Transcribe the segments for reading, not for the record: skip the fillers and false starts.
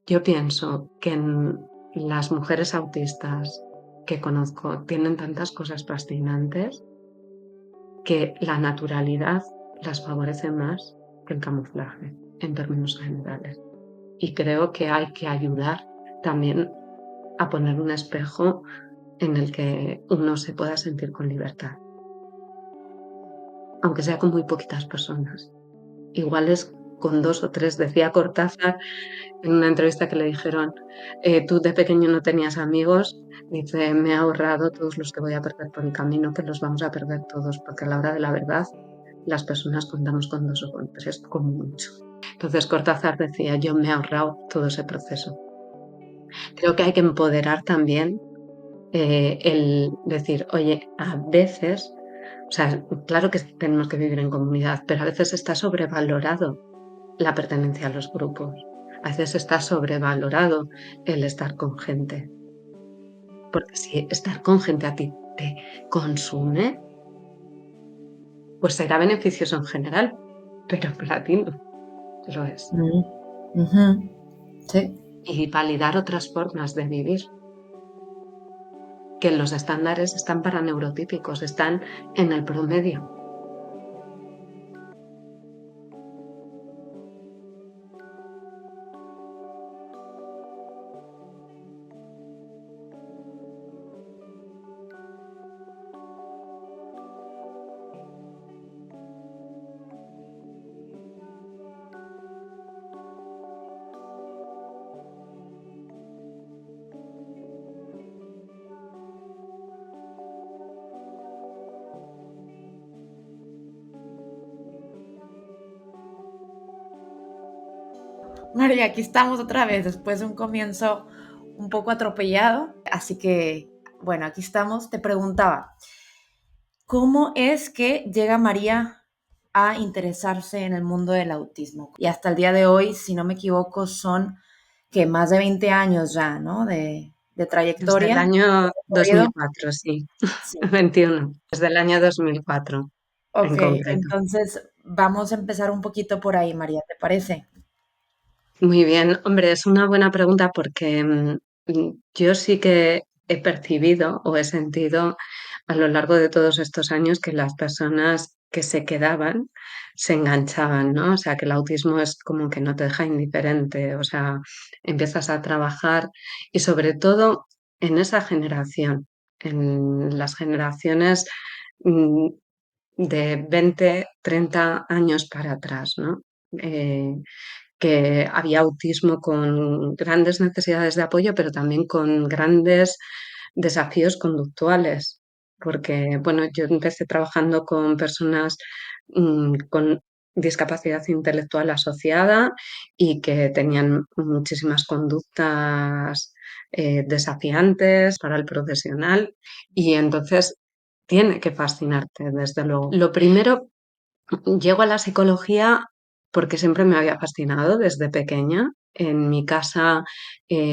Yo pienso que las mujeres autistas que conozco tienen tantas cosas fascinantes que la naturalidad las favorece más que el camuflaje en términos generales. Y creo que hay que ayudar también a poner un espejo en el que uno se pueda sentir con libertad, aunque sea con muy poquitas personas. Igual es con 2 o 3, decía Cortázar en una entrevista que le dijeron, tú de pequeño no tenías amigos, dice, me he ahorrado todos los que voy a perder por el camino, que los vamos a perder todos, porque a la hora de la verdad las personas contamos con 2 o con 3 como mucho. Entonces Cortázar decía, yo me he ahorrado todo ese proceso. Creo que hay que empoderar también el decir, oye, a veces, o sea, claro que tenemos que vivir en comunidad, pero a veces está sobrevalorado la pertenencia a los grupos. A veces está sobrevalorado el estar con gente. Porque si estar con gente a ti te consume, pues será beneficioso en general, pero para ti no lo es. Mm, ujú, sí. Y validar otras formas de vivir, que los estándares están para neurotípicos, están en el promedio. María, aquí estamos otra vez después de un comienzo un poco atropellado. Así que, bueno, aquí estamos. Te preguntaba, ¿cómo es que llega María a interesarse en el mundo del autismo? Y hasta el día de hoy, si no me equivoco, son que más de 20 años ya, ¿no? De Desde el trayectoria, año recorrido. 2004, sí, Sí. 21, desde el año 2004 en Ok, concreto. entonces vamos a empezar un poquito por ahí, María, ¿te parece? Muy bien, hombre, es una buena pregunta porque yo sí que he percibido o he sentido a lo largo de todos estos años que las personas que se quedaban se enganchaban, ¿no? O sea, que el autismo es como que no te deja indiferente, o sea, empiezas a trabajar y sobre todo en esa generación, en las generaciones mm, de 20, 30 años para atrás, ¿no? Eh, que había autismo con grandes necesidades de apoyo, pero también con grandes desafíos conductuales. Porque, bueno, yo empecé trabajando con personas con discapacidad intelectual asociada y que tenían muchísimas conductas desafiantes para el profesional y entonces tiene que fascinarte, desde luego. Lo primero, llego a la psicología porque siempre me había fascinado desde pequeña. En mi casa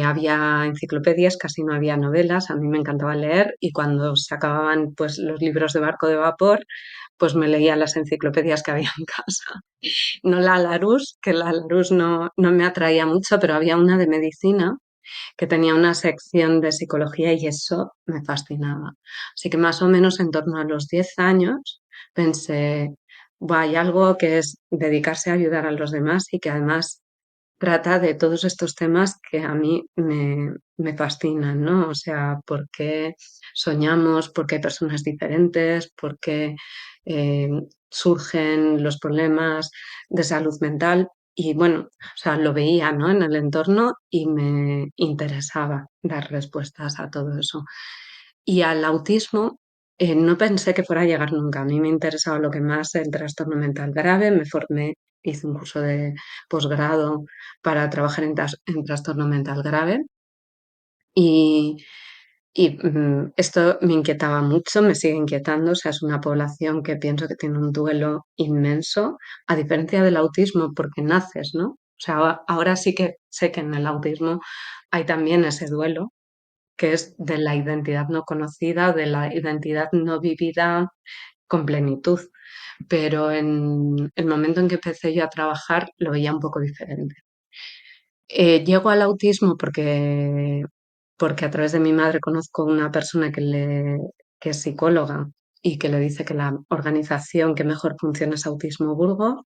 había enciclopedias, casi no había novelas, a mí me encantaba leer y cuando se acababan pues, los libros de barco de vapor, pues me leía las enciclopedias que había en casa. No la Larousse, que la Larousse no me atraía mucho, pero había una de medicina que tenía una sección de psicología y eso me fascinaba. Así que más o menos en torno a los 10 años pensé, "Buah, hay algo que es dedicarse a ayudar a los demás y que además trata de todos estos temas que a mí me fascinan, ¿no? O sea, por qué soñamos, por qué hay personas diferentes, por qué eh, surgen los problemas de salud mental. Y bueno, o sea, lo veía, ¿no? En el entorno y me interesaba dar respuestas a todo eso. Y al autismo no pensé que fuera a llegar nunca. A mí me interesaba lo que más el trastorno mental grave. Me formé, hice un curso de posgrado para trabajar en trastorno mental grave y, esto me inquietaba mucho, me sigue inquietando. O sea, es una población que pienso que tiene un duelo inmenso, a diferencia del autismo, porque naces, ¿no? O sea, ahora sí que sé que en el autismo hay también ese duelo que es de la identidad no conocida, de la identidad no vivida con plenitud. Pero en el momento en que empecé yo a trabajar lo veía un poco diferente. Llego al autismo porque a través de mi madre conozco una persona que es psicóloga y que le dice que la organización que mejor funciona es Autismo Burgos.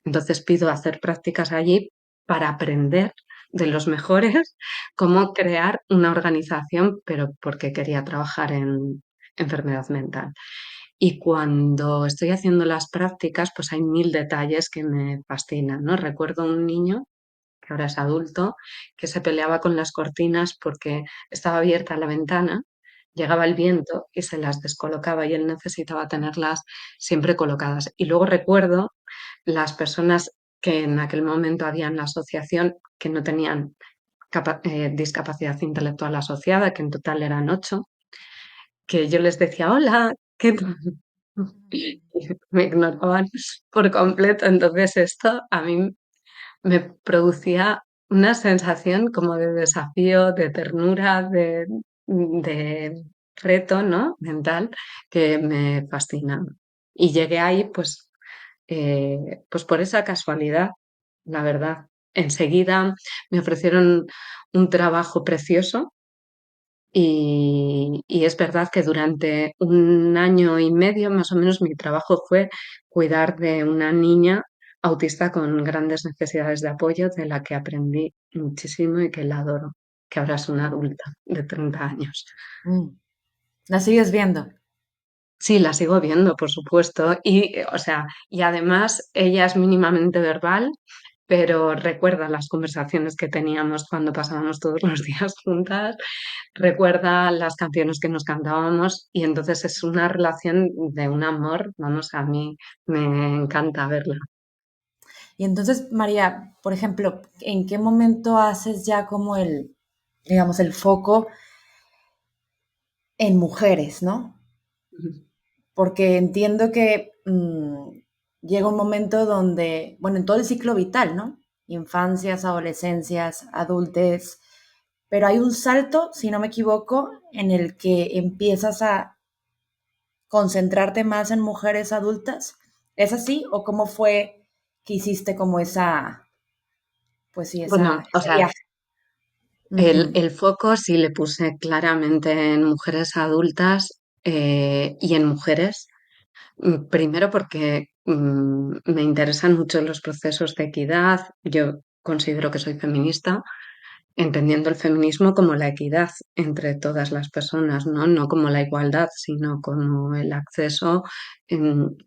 Entonces pido hacer prácticas allí para aprender de los mejores cómo crear una organización, pero porque quería trabajar en enfermedad mental. Y cuando estoy haciendo las prácticas, pues hay mil detalles que me fascinan, ¿no? Recuerdo un niño que ahora es adulto, que se peleaba con las cortinas porque estaba abierta la ventana, llegaba el viento y se las descolocaba y él necesitaba tenerlas siempre colocadas. Y luego recuerdo las personas que en aquel momento había en la asociación que no tenían discapacidad intelectual asociada, que en total eran 8, que yo les decía, hola, ¿qué tal? Y me ignoraban por completo. Entonces esto a mí me producía una sensación como de desafío, de ternura, de reto, ¿no? Mental, que me fascina. Y llegué ahí, pues por esa casualidad, la verdad. Enseguida me ofrecieron un trabajo precioso y es verdad que durante un año y medio, más o menos, mi trabajo fue cuidar de una niña autista con grandes necesidades de apoyo, de la que aprendí muchísimo y que la adoro, que ahora es una adulta de 30 años. Mm. ¿La sigues viendo? Sí, la sigo viendo, por supuesto, y, o sea, y además ella es mínimamente verbal, pero recuerda las conversaciones que teníamos cuando pasábamos todos los días juntas, recuerda las canciones que nos cantábamos y entonces es una relación de un amor, vamos, a mí me encanta verla. Y entonces, María, por ejemplo, ¿en qué momento haces ya como digamos, el foco en mujeres, ¿no? Porque entiendo que llega un momento donde, bueno, en todo el ciclo vital, ¿no? Infancias, adolescencias, adultez, pero hay un salto, si no me equivoco, en el que empiezas a concentrarte más en mujeres adultas. ¿Es así? ¿O cómo fue que hiciste como pues sí, Bueno, o ese sea, viaje? Ujú. el foco sí le puse claramente en mujeres adultas y en mujeres. Primero porque me interesan mucho los procesos de equidad. Yo considero que soy feminista, entendiendo el feminismo como la equidad entre todas las personas, ¿no? No como la igualdad, sino como el acceso en,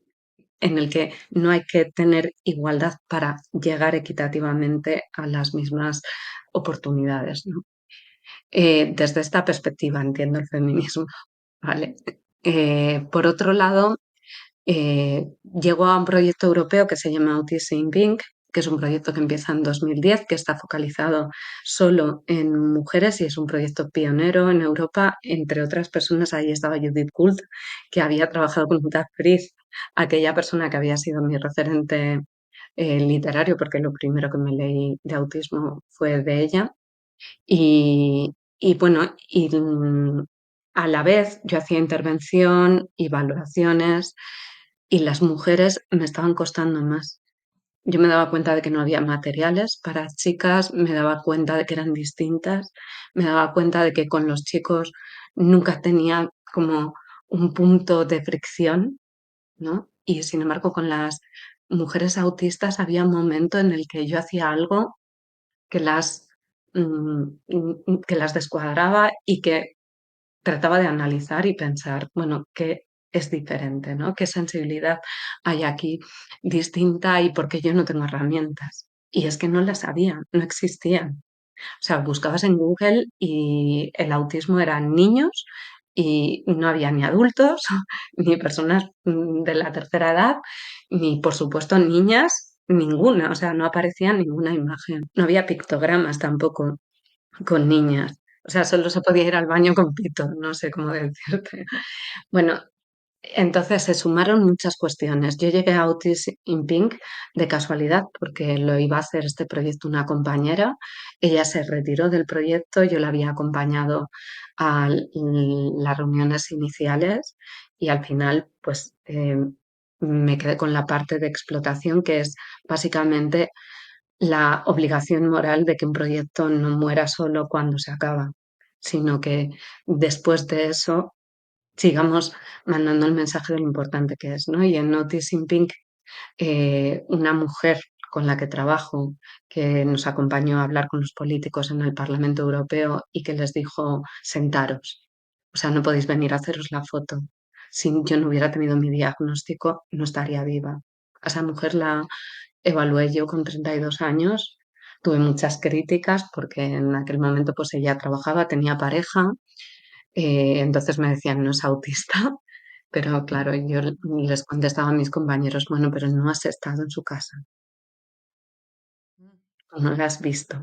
en el que no hay que tener igualdad para llegar equitativamente a las mismas oportunidades, ¿no? Desde esta perspectiva entiendo el feminismo, ¿vale? Por otro lado, llego a un proyecto europeo que se llama Autism Pink, que es un proyecto que empieza en 2010, que está focalizado solo en mujeres y es un proyecto pionero en Europa. Entre otras personas, ahí estaba Judith Gould, que había trabajado con Uta Frith, aquella persona que había sido mi referente literario, porque lo primero que me leí de autismo fue de ella. Y bueno, a la vez yo hacía intervención y valoraciones y las mujeres me estaban costando más. Yo me daba cuenta de que no había materiales para chicas, me daba cuenta de que eran distintas, me daba cuenta de que con los chicos nunca tenía como un punto de fricción, ¿no? Y sin embargo con las mujeres autistas había un momento en el que yo hacía algo que que las descuadraba y que trataba de analizar y pensar, bueno, ¿qué es diferente, ¿no? ¿Qué sensibilidad hay aquí distinta y por qué yo no tengo herramientas? Y es que no las había, no existían. O sea, buscabas en Google y el autismo eran niños y no había ni adultos, ni personas de la tercera edad, ni por supuesto niñas, ninguna. O sea, no aparecía ninguna imagen. No había pictogramas tampoco con niñas. O sea, solo se podía ir al baño con pito, no sé cómo decirte. Bueno, entonces se sumaron muchas cuestiones. Yo llegué a Autism in Pink de casualidad porque lo iba a hacer este proyecto una compañera. Ella se retiró del proyecto, yo la había acompañado a las reuniones iniciales y al final pues me quedé con la parte de explotación que es básicamente la obligación moral de que un proyecto no muera solo cuando se acaba, sino que después de eso sigamos mandando el mensaje de lo importante que es, ¿no? Y en Noticing Pink, una mujer con la que trabajo, que nos acompañó a hablar con los políticos en el Parlamento Europeo y que les dijo, sentaros, o sea, no podéis venir a haceros la foto. Si yo no hubiera tenido mi diagnóstico, no estaría viva. A esa mujer la evalué yo con 32 años. Tuve muchas críticas porque en aquel momento pues ella trabajaba, tenía pareja, entonces me decían no es autista, pero claro, yo les contestaba a mis compañeros, bueno, pero no has estado en su casa, Mm, no la has visto,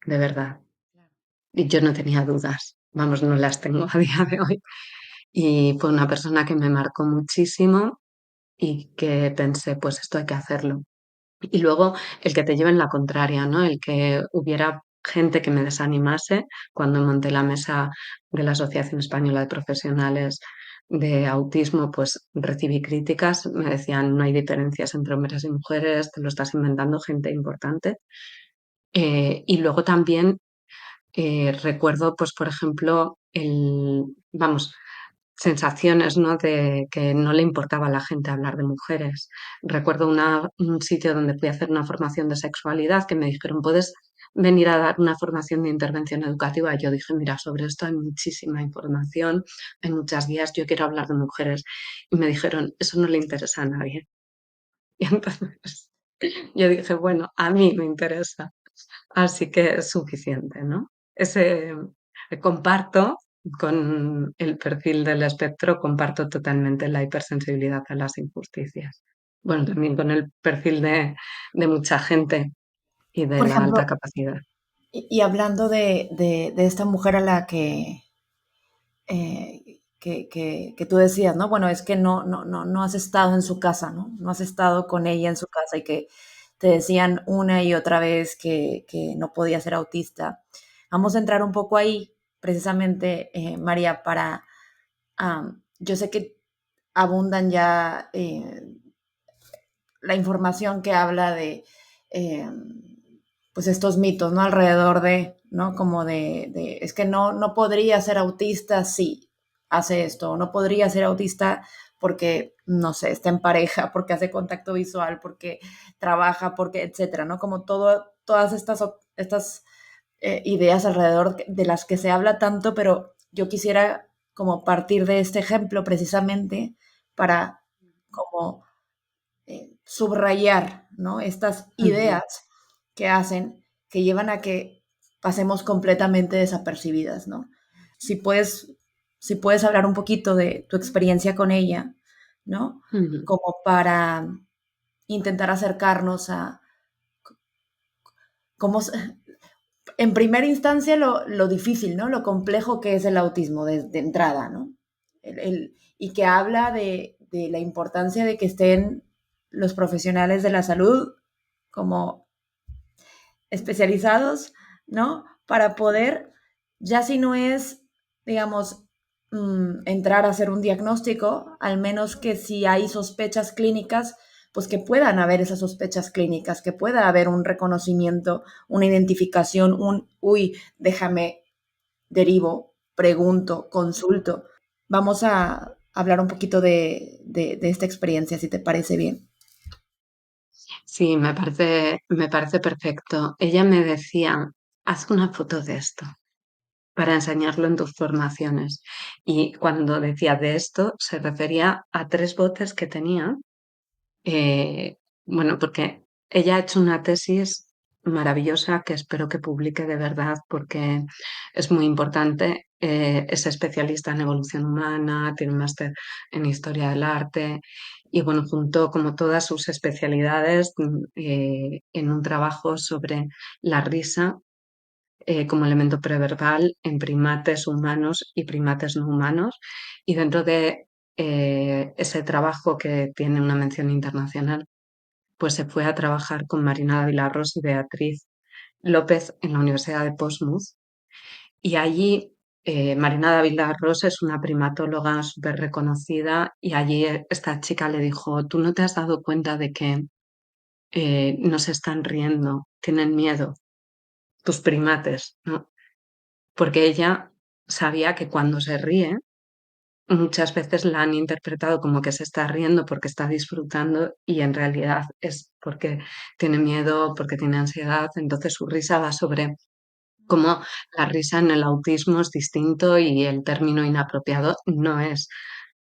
de verdad. claro. Y yo no tenía dudas, vamos, no las tengo a día de hoy. Y fue una persona que me marcó muchísimo y que pensé, pues esto hay que hacerlo. Y luego el que te lleve en la contraria, ¿no? El que hubiera gente que me desanimase cuando monté la mesa de la Asociación Española de Profesionales de Autismo, pues recibí críticas, me decían no hay diferencias entre hombres y mujeres, te lo estás inventando, gente importante. Y luego también recuerdo, pues por ejemplo, vamos, sensaciones, ¿no? De que no le importaba a la gente hablar de mujeres. Recuerdo un sitio donde fui a hacer una formación de sexualidad que me dijeron, ¿puedes venir a dar una formación de intervención educativa? Y yo dije, mira, sobre esto hay muchísima información, hay muchas guías, yo quiero hablar de mujeres. Y me dijeron, eso no le interesa a nadie. Y entonces yo dije, bueno, a mí me interesa. Así que es suficiente, ¿no? Ese comparto con el perfil del espectro, comparto totalmente la hipersensibilidad a las injusticias. Bueno, también con el perfil de mucha gente y de Por la alta ejemplo, capacidad. y hablando de esta mujer a la que tú decías, ¿no? Bueno, es que no has estado en su casa, ¿no? No has estado con ella en su casa y que te decían una y otra vez que no podía ser autista. Vamos a entrar un poco ahí, precisamente, María, yo sé que abundan ya la información que habla de, eh, pues estos mitos, ¿no? Alrededor de, ¿no? Como es que no podría ser autista si hace esto, o no podría ser autista porque, no sé, está en pareja, porque hace contacto visual, porque trabaja, porque, etcétera, ¿no? Como todas estas ideas alrededor de las que se habla tanto, pero yo quisiera como partir de este ejemplo precisamente para como subrayar, ¿no? Estas Ujú, ideas que hacen, que llevan a que pasemos completamente desapercibidas, ¿no? Si puedes, si puedes hablar un poquito de tu experiencia con ella, ¿no? ujú, Como para intentar acercarnos a cómo, en primera instancia, lo difícil, ¿no? Lo complejo que es el autismo de entrada, ¿no? Y que habla de la importancia de que estén los profesionales de la salud como especializados, ¿no? Para poder, ya si no es, digamos, entrar a hacer un diagnóstico, al menos que si hay sospechas clínicas, pues que puedan haber esas sospechas clínicas, que pueda haber un reconocimiento, una identificación, uy, déjame, derivo, pregunto, consulto. Vamos a hablar un poquito de esta experiencia, si te parece bien. sí, me parece perfecto. Ella me decía, haz una foto de esto para enseñarlo en tus formaciones. Y cuando decía de esto, se refería a 3 botes que tenía. Bueno, porque ella ha hecho una tesis maravillosa que espero que publique de verdad porque es muy importante. Es especialista en evolución humana, tiene un máster en historia del arte y bueno, juntó como todas sus especialidades en un trabajo sobre la risa como elemento preverbal en primates humanos y primates no humanos. Y dentro de ese trabajo que tiene una mención internacional, pues se fue a trabajar con Marina Dávila Ros y Beatriz López en la Universidad de Portsmouth. Y allí Marina Dávila Ros es una primatóloga súper reconocida y allí esta chica le dijo, ¿tú no te has dado cuenta de que no se están riendo, tienen miedo, tus primates, ¿no? Porque ella sabía que cuando se ríe, muchas veces la han interpretado como que se está riendo porque está disfrutando y en realidad es porque tiene miedo, porque tiene ansiedad. Entonces su risa va sobre cómo la risa en el autismo es distinto y el término inapropiado no es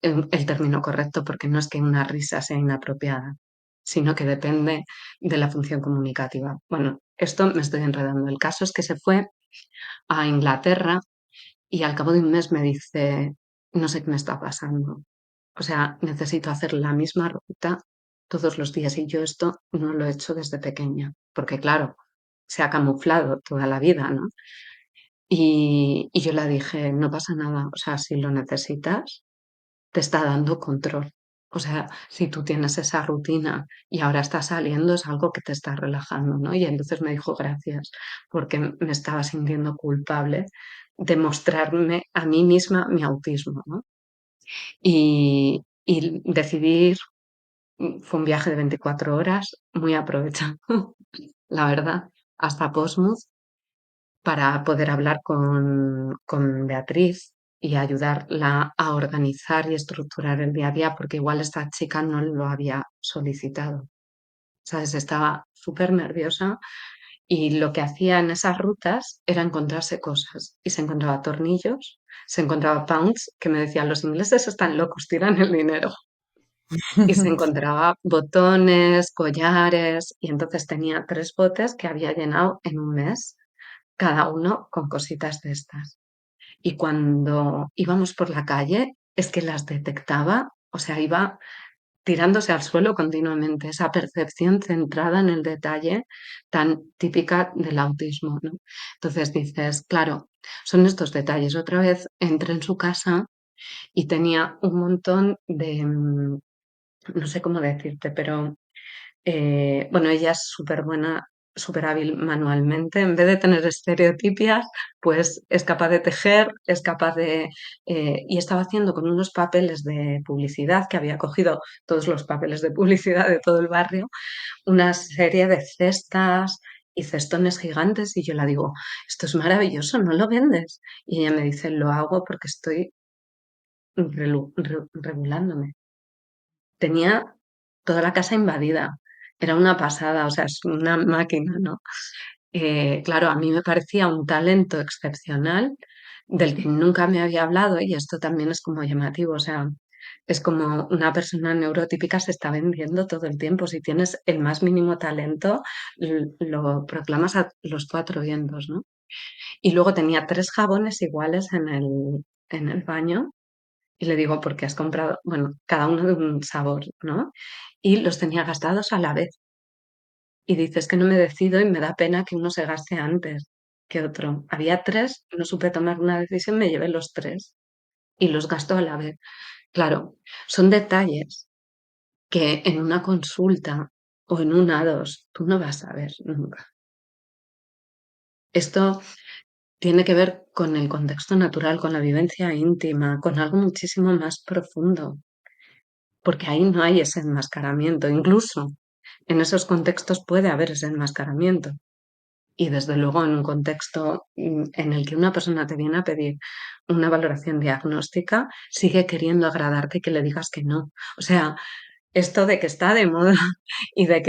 el término correcto porque no es que una risa sea inapropiada, sino que depende de la función comunicativa. Bueno, esto me estoy enredando. El caso es que se fue a Inglaterra y al cabo de un mes me dice, no sé qué me está pasando. O sea, necesito hacer la misma ruta todos los días y yo esto no lo he hecho desde pequeña, porque claro, se ha camuflado toda la vida, ¿no? Y yo le dije, no pasa nada, o sea, si lo necesitas, te está dando control. O sea, si tú tienes esa rutina y ahora está saliendo, es algo que te está relajando, ¿no? Y entonces me dijo gracias, porque me estaba sintiendo culpable de mostrarme a mí misma mi autismo, ¿no? Y decidí ir, fue un viaje de 24 horas, muy aprovechado, la verdad, hasta Portsmouth para poder hablar con Beatriz y ayudarla a organizar y estructurar el día a día, porque igual esta chica no lo había solicitado. ¿Sabes? Estaba súper nerviosa y lo que hacía en esas rutas era encontrarse cosas. Y se encontraba tornillos, se encontraba pounds, que me decían, los ingleses están locos, tiran el dinero. Y se encontraba botones, collares, y entonces tenía 3 botes que había llenado en un mes, cada uno con cositas de estas. Y cuando íbamos por la calle, es que las detectaba, o sea, iba tirándose al suelo continuamente, esa percepción centrada en el detalle tan típica del autismo, ¿no? Entonces dices, claro, son estos detalles. Otra vez entré en su casa y tenía un montón de, no sé cómo decirte, pero bueno, ella es súper buena, súper hábil manualmente. En vez de tener estereotipias, pues es capaz de tejer, es capaz de... y estaba haciendo con unos papeles de publicidad, que había cogido todos los papeles de publicidad de todo el barrio, una serie de cestas y cestones gigantes. Y yo la digo, esto es maravilloso, ¿no lo vendes? Y ella me dice, lo hago porque estoy regulándome. Tenía toda la casa invadida. Era una pasada, o sea, es una máquina, ¿no? Claro, a mí me parecía un talento excepcional del que nunca me había hablado y esto también es como llamativo, o sea, es como una persona neurotípica se está vendiendo todo el tiempo. Si tienes el más mínimo talento, lo proclamas a los 4 vientos, ¿no? Y luego tenía 3 jabones iguales en el baño y le digo, ¿por qué has comprado? Bueno, cada uno de un sabor, ¿no? Y los tenía gastados a la vez. Y dices que no me decido y me da pena que uno se gaste antes que otro. Había 3, no supe tomar una decisión, me llevé los 3 y los gasto a la vez. Claro, son detalles que en una consulta o en una dos tú no vas a ver nunca. Esto tiene que ver con el contexto natural, con la vivencia íntima, con algo muchísimo más profundo, porque ahí no hay ese enmascaramiento. Incluso en esos contextos puede haber ese enmascaramiento. Y desde luego en un contexto en el que una persona te viene a pedir una valoración diagnóstica, sigue queriendo agradarte y que le digas que no. O sea, esto de que está de moda y de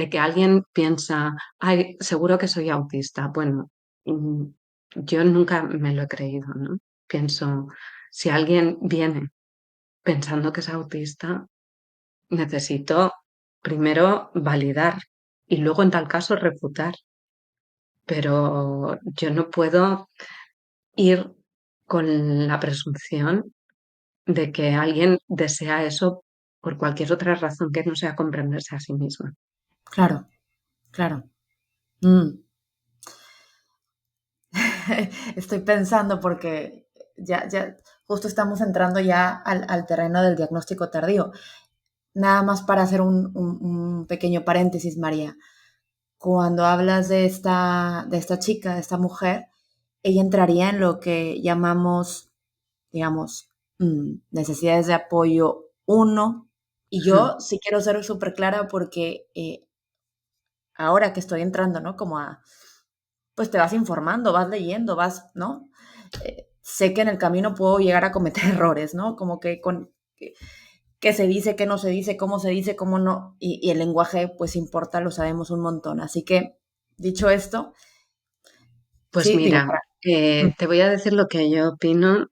que alguien piensa, ay, seguro que soy autista. Bueno, mm, yo nunca me lo he creído, ¿no? Pienso, si alguien viene pensando que es autista, necesito primero validar y luego en tal caso refutar. Pero yo no puedo ir con la presunción de que alguien desea eso por cualquier otra razón que no sea comprenderse a sí misma. Claro, claro. Mm. Estoy pensando porque ya justo estamos entrando ya al terreno del diagnóstico tardío. Nada más para hacer un pequeño paréntesis, María. Cuando hablas de esta chica, de esta mujer, ella entraría en lo que llamamos, digamos, necesidades de apoyo uno Y yo sí quiero ser súper clara porque ahora que estoy entrando, ¿no? Como a, pues te vas informando, vas leyendo, vas, ¿no? Sé que en el camino puedo llegar a cometer errores, ¿no? Como que con qué se dice, qué no se dice, cómo no, y el lenguaje pues importa, lo sabemos un montón. Así que, dicho esto, Pues sí, digo, mira, mm, te voy a decir lo que yo opino.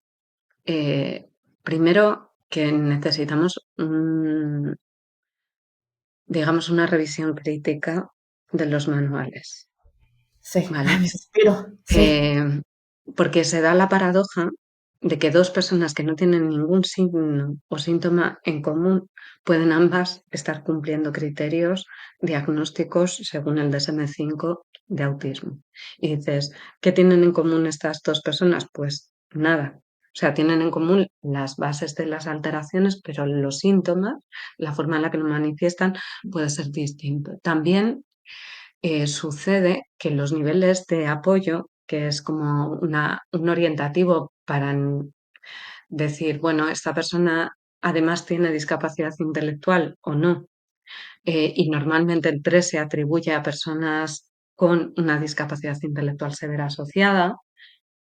Eh, Primero, que necesitamos, digamos, una revisión crítica de los manuales, sí, ¿vale? mi suspiro, sí. Eh, Porque se da la paradoja de que dos personas que no tienen ningún signo o síntoma en común pueden ambas estar cumpliendo criterios diagnósticos según el DSM-5 de autismo. Y dices, ¿qué tienen en común estas dos personas? Pues nada. O sea, tienen en común las bases de las alteraciones, pero los síntomas, la forma en la que lo manifiestan, puede ser distinto. También sucede que los niveles de apoyo, que es como un orientativo para decir, bueno, esta persona además tiene discapacidad intelectual o no, y normalmente el 3 se atribuye a personas con una discapacidad intelectual severa asociada,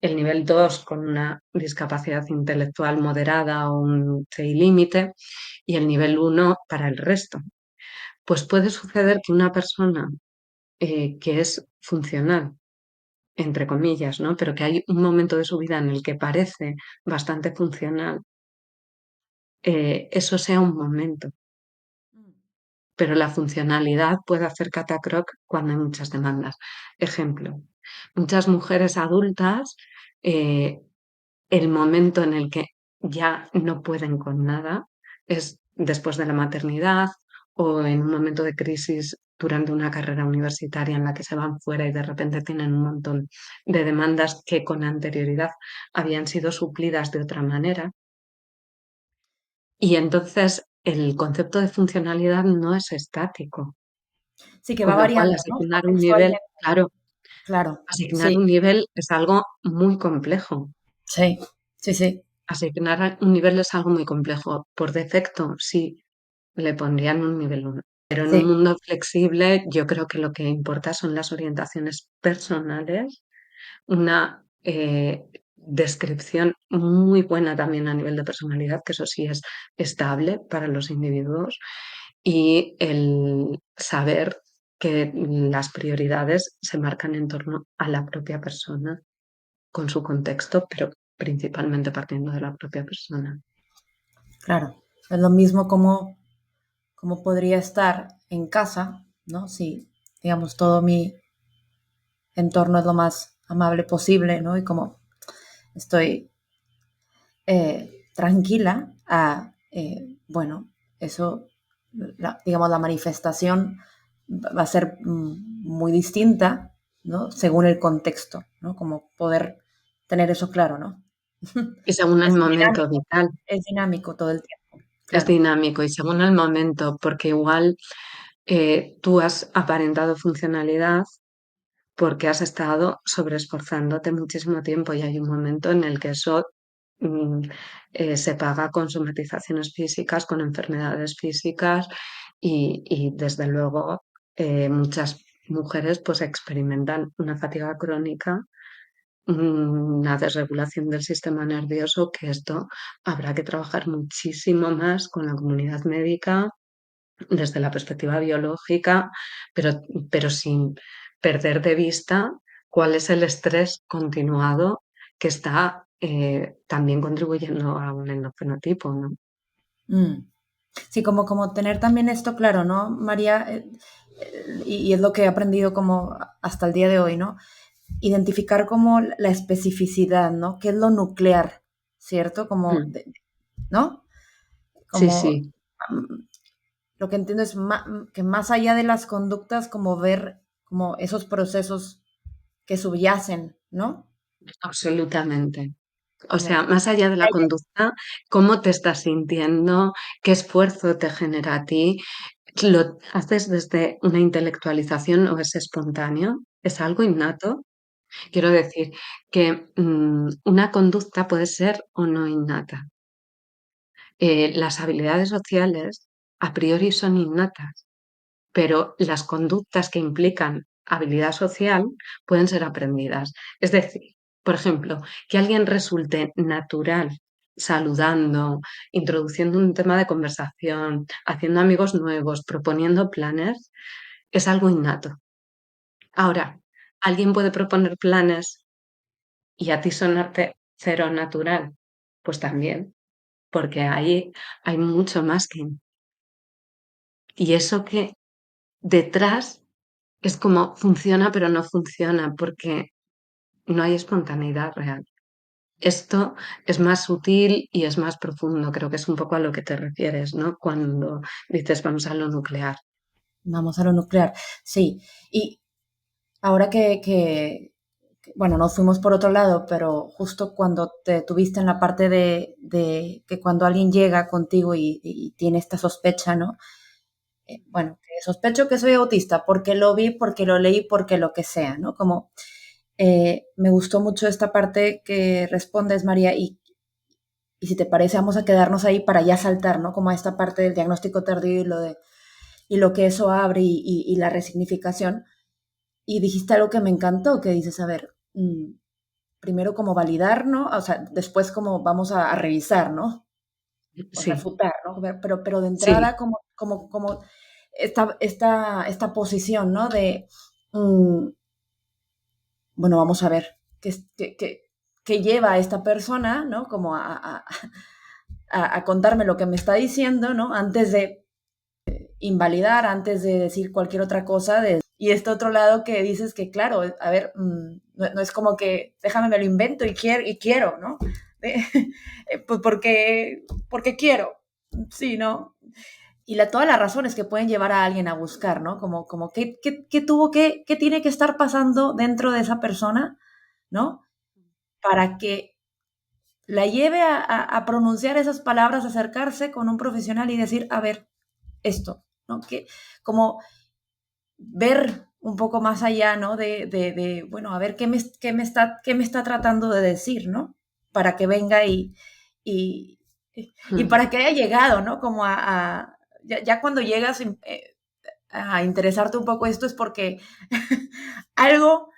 el nivel 2 con una discapacidad intelectual moderada o un CI límite, y el nivel 1 para el resto. Pues puede suceder que una persona que es funcional, entre comillas, ¿no? Pero que hay un momento de su vida en el que parece bastante funcional, eso sea un momento. Pero la funcionalidad puede hacer catacroc cuando hay muchas demandas. Ejemplo, muchas mujeres adultas, eh, el momento en el que ya no pueden con nada es después de la maternidad o en un momento de crisis durante una carrera universitaria en la que se van fuera y de repente tienen un montón de demandas que con anterioridad habían sido suplidas de otra manera. Y entonces el concepto de funcionalidad no es estático, Sí, que va con lo cual variando, ¿no? asignar un nivel, Contextualmente, claro, claro, asignar sí, un nivel es algo muy complejo. sí, sí, sí, Asignar un nivel es algo muy complejo. Por defecto, sí, le pondrían un nivel 1. Pero en un sí, mundo flexible, yo creo que lo que importa son las orientaciones personales, una descripción muy buena también a nivel de personalidad, que eso sí es estable para los individuos, y el saber que las prioridades se marcan en torno a la propia persona, con su contexto, pero principalmente partiendo de la propia persona. claro. Es lo mismo como podría estar en casa, ¿no? Si, digamos, todo mi entorno es lo más amable posible, ¿no? Y como estoy tranquila bueno, eso, digamos, la manifestación va a ser muy distinta, ¿no? Según el contexto, ¿no? Como poder tener eso claro, ¿no? Y según el momento vital, Es dinámico todo el tiempo, es claro. dinámico y según el momento, porque igual tú has aparentado funcionalidad porque has estado sobreesforzándote muchísimo tiempo y hay un momento en el que eso mm, se paga con somatizaciones físicas, con enfermedades físicas y desde luego muchas mujeres pues experimentan una fatiga crónica, una desregulación del sistema nervioso, que esto habrá que trabajar muchísimo más con la comunidad médica desde la perspectiva biológica, pero, pero sin perder de vista cuál es el estrés continuado que está también contribuyendo a un endofenotipo, ¿no? Mm. Sí, como tener también esto claro, ¿no, María? Y es lo que he aprendido como hasta el día de hoy, ¿no? Identificar como la especificidad, ¿no? ¿Qué es lo nuclear? ¿Cierto? Como, Mm. ¿no? Sí, Como sí, mm, lo que entiendo es que más allá de las conductas, como ver como esos procesos que subyacen, ¿no? absolutamente. O sea, Como, más allá de la conducta, ¿cómo te estás sintiendo? ¿Qué esfuerzo te genera a ti? ¿Lo haces desde una intelectualización o es espontáneo? ¿Es algo innato? Quiero decir que una conducta puede ser o no innata. Las habilidades sociales a priori son innatas, pero las conductas que implican habilidad social pueden ser aprendidas. Es decir, por ejemplo, que alguien resulte natural saludando, introduciendo un tema de conversación, haciendo amigos nuevos, proponiendo planes, es algo innato. Ahora, alguien puede proponer planes y a ti sonarte cero natural, pues también, porque ahí hay mucho más que... Y eso que detrás es como funciona pero no funciona, porque no hay espontaneidad real. Esto es más sutil y es más profundo, creo que es un poco a lo que te refieres, ¿no? Cuando dices vamos a lo nuclear. Vamos a lo nuclear. Sí, y ahora bueno, nos fuimos por otro lado, pero justo cuando te tuviste en la parte de que cuando alguien llega contigo y tiene esta sospecha, ¿no? Bueno, sospecho que soy autista porque lo vi, porque lo leí, porque lo que sea, ¿no? Como me gustó mucho esta parte que respondes, María, y si te parece, vamos a quedarnos ahí para ya saltar, ¿no? Como a esta parte del diagnóstico tardío y lo que eso abre y la resignificación. Y dijiste algo que me encantó, que dices, a ver, primero como validar, ¿no? O sea, después como vamos a revisar, ¿no? O Sí, refutar, ¿no? Pero de sí. entrada como esta posición, ¿no? De, mm, bueno, vamos a ver, que lleva a esta persona, ¿no? Como a contarme lo que me está diciendo, ¿no? Antes de invalidar, antes de decir cualquier otra cosa. Y este otro lado que dices que, claro, a ver, no es como que déjame me lo invento y quiero, ¿no? Pues porque quiero, sí, ¿no? Y todas las razones que pueden llevar a alguien a buscar, ¿no? Como qué tiene que estar pasando dentro de esa persona, ¿no? Para que la lleve a pronunciar esas palabras, acercarse con un profesional y decir, a ver, esto, ¿no? Que como ver un poco más allá, ¿no? Bueno, a ver qué me está tratando de decir, ¿no? Para que venga y, y Mm. para que haya llegado, ¿no? Como ya cuando llegas a interesarte un poco esto es porque algo,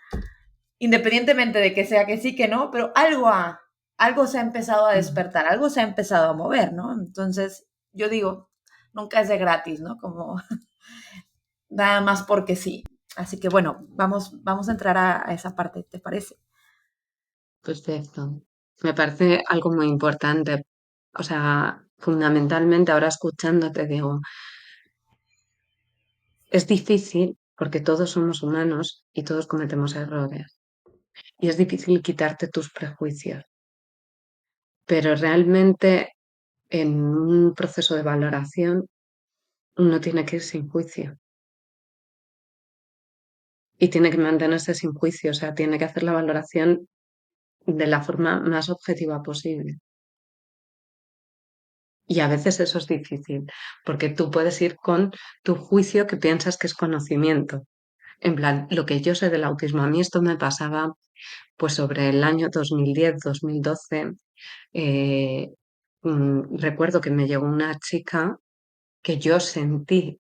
independientemente de que sea que sí, que no, pero algo se ha empezado a Mm. despertar, algo se ha empezado a mover, ¿no? Entonces, yo digo, nunca es de gratis, ¿no? Como nada más porque sí. Así que bueno, vamos a entrar a esa parte, ¿te parece? Perfecto. Me parece algo muy importante. O sea, fundamentalmente ahora escuchándote digo, es difícil porque todos somos humanos y todos cometemos errores. Y es difícil quitarte tus prejuicios. Pero realmente en un proceso de valoración uno tiene que ir sin juicio y tiene que mantenerse sin juicio. O sea, tiene que hacer la valoración de la forma más objetiva posible. Y a veces eso es difícil, porque tú puedes ir con tu juicio que piensas que es conocimiento. En plan, lo que yo sé del autismo, a mí esto me pasaba pues sobre el año 2010-2012. eh, Recuerdo que me llegó una chica que yo sentí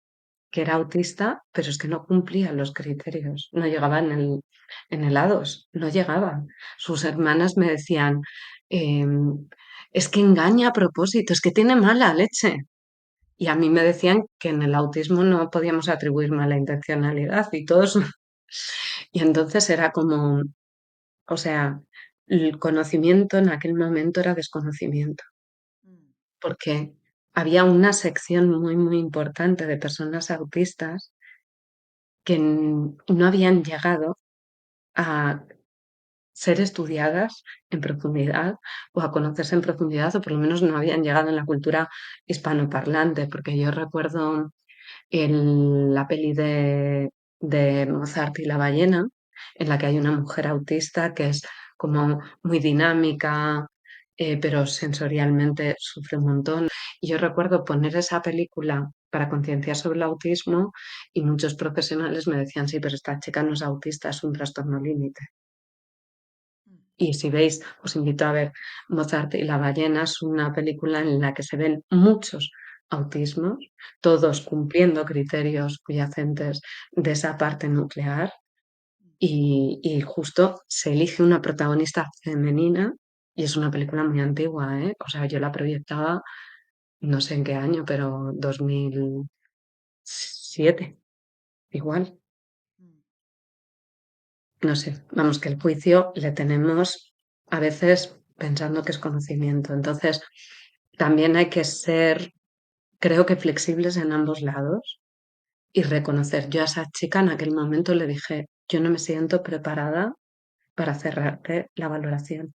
que era autista, pero es que no cumplía los criterios, no llegaba en el A2, no llegaba. Sus hermanas me decían, es que engaña a propósito, es que tiene mala leche. Y a mí me decían que en el autismo no podíamos atribuir mala intencionalidad y todos. Y entonces era como, o sea, el conocimiento en aquel momento era desconocimiento, porque había una sección muy, muy importante de personas autistas que no habían llegado a ser estudiadas en profundidad o a conocerse en profundidad, o por lo menos no habían llegado en la cultura hispanoparlante, porque yo recuerdo la peli de Mozart y la ballena, en la que hay una mujer autista que es como muy dinámica, pero sensorialmente sufre un montón. Y yo recuerdo poner esa película para concienciar sobre el autismo y muchos profesionales me decían, sí, pero esta chica no es autista, es un trastorno límite. Y si veis, os invito a ver Mozart y la ballena, es una película en la que se ven muchos autismos, todos cumpliendo criterios subyacentes de esa parte nuclear y justo se elige una protagonista femenina y es una película muy antigua, ¿eh? O sea, yo la proyectaba no sé en qué año, pero 2007 igual. No sé, vamos, que el juicio le tenemos a veces pensando que es conocimiento. Entonces, también hay que ser, creo que flexibles en ambos lados y reconocer. Yo a esa chica en aquel momento le dije, yo no me siento preparada para cerrarte la valoración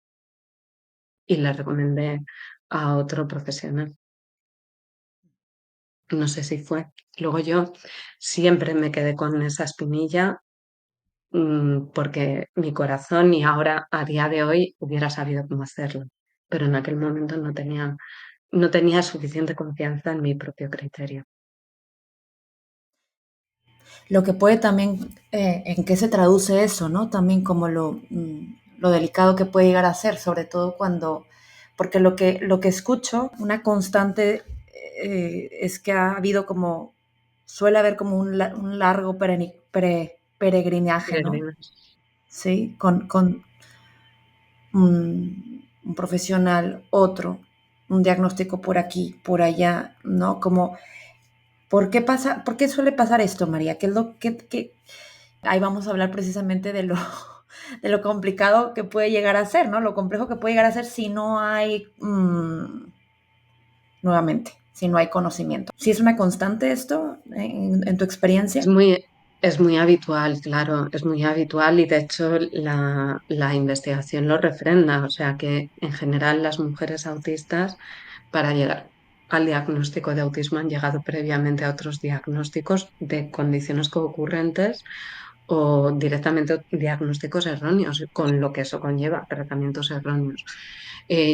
y le recomendé a otro profesional. No sé si fue. Luego yo siempre me quedé con esa espinilla porque mi corazón y ahora a día de hoy hubiera sabido cómo hacerlo, pero en aquel momento no tenía suficiente confianza en mi propio criterio. Lo que puede también, en qué se traduce eso, ¿no? También como lo delicado que puede llegar a ser, sobre todo cuando, porque lo que escucho, una constante es que ha habido como, suele haber como un largo peregrinaje, ¿no? Peregrinos. Sí, con un profesional, otro, un diagnóstico por aquí, por allá, ¿no? Como, ¿por qué pasa, por qué suele pasar esto, María? ¿Qué es lo que ahí vamos a hablar precisamente de lo complicado que puede llegar a ser, ¿no? Lo complejo que puede llegar a ser si no hay, nuevamente, si no hay conocimiento. ¿Si es una constante esto en tu Es experiencia? muy, es muy habitual, claro, es muy habitual y de hecho la investigación lo refrenda, o sea que en general las mujeres autistas para llegar al diagnóstico de autismo han llegado previamente a otros diagnósticos de condiciones concurrentes o directamente diagnósticos erróneos, con lo que eso conlleva, tratamientos erróneos.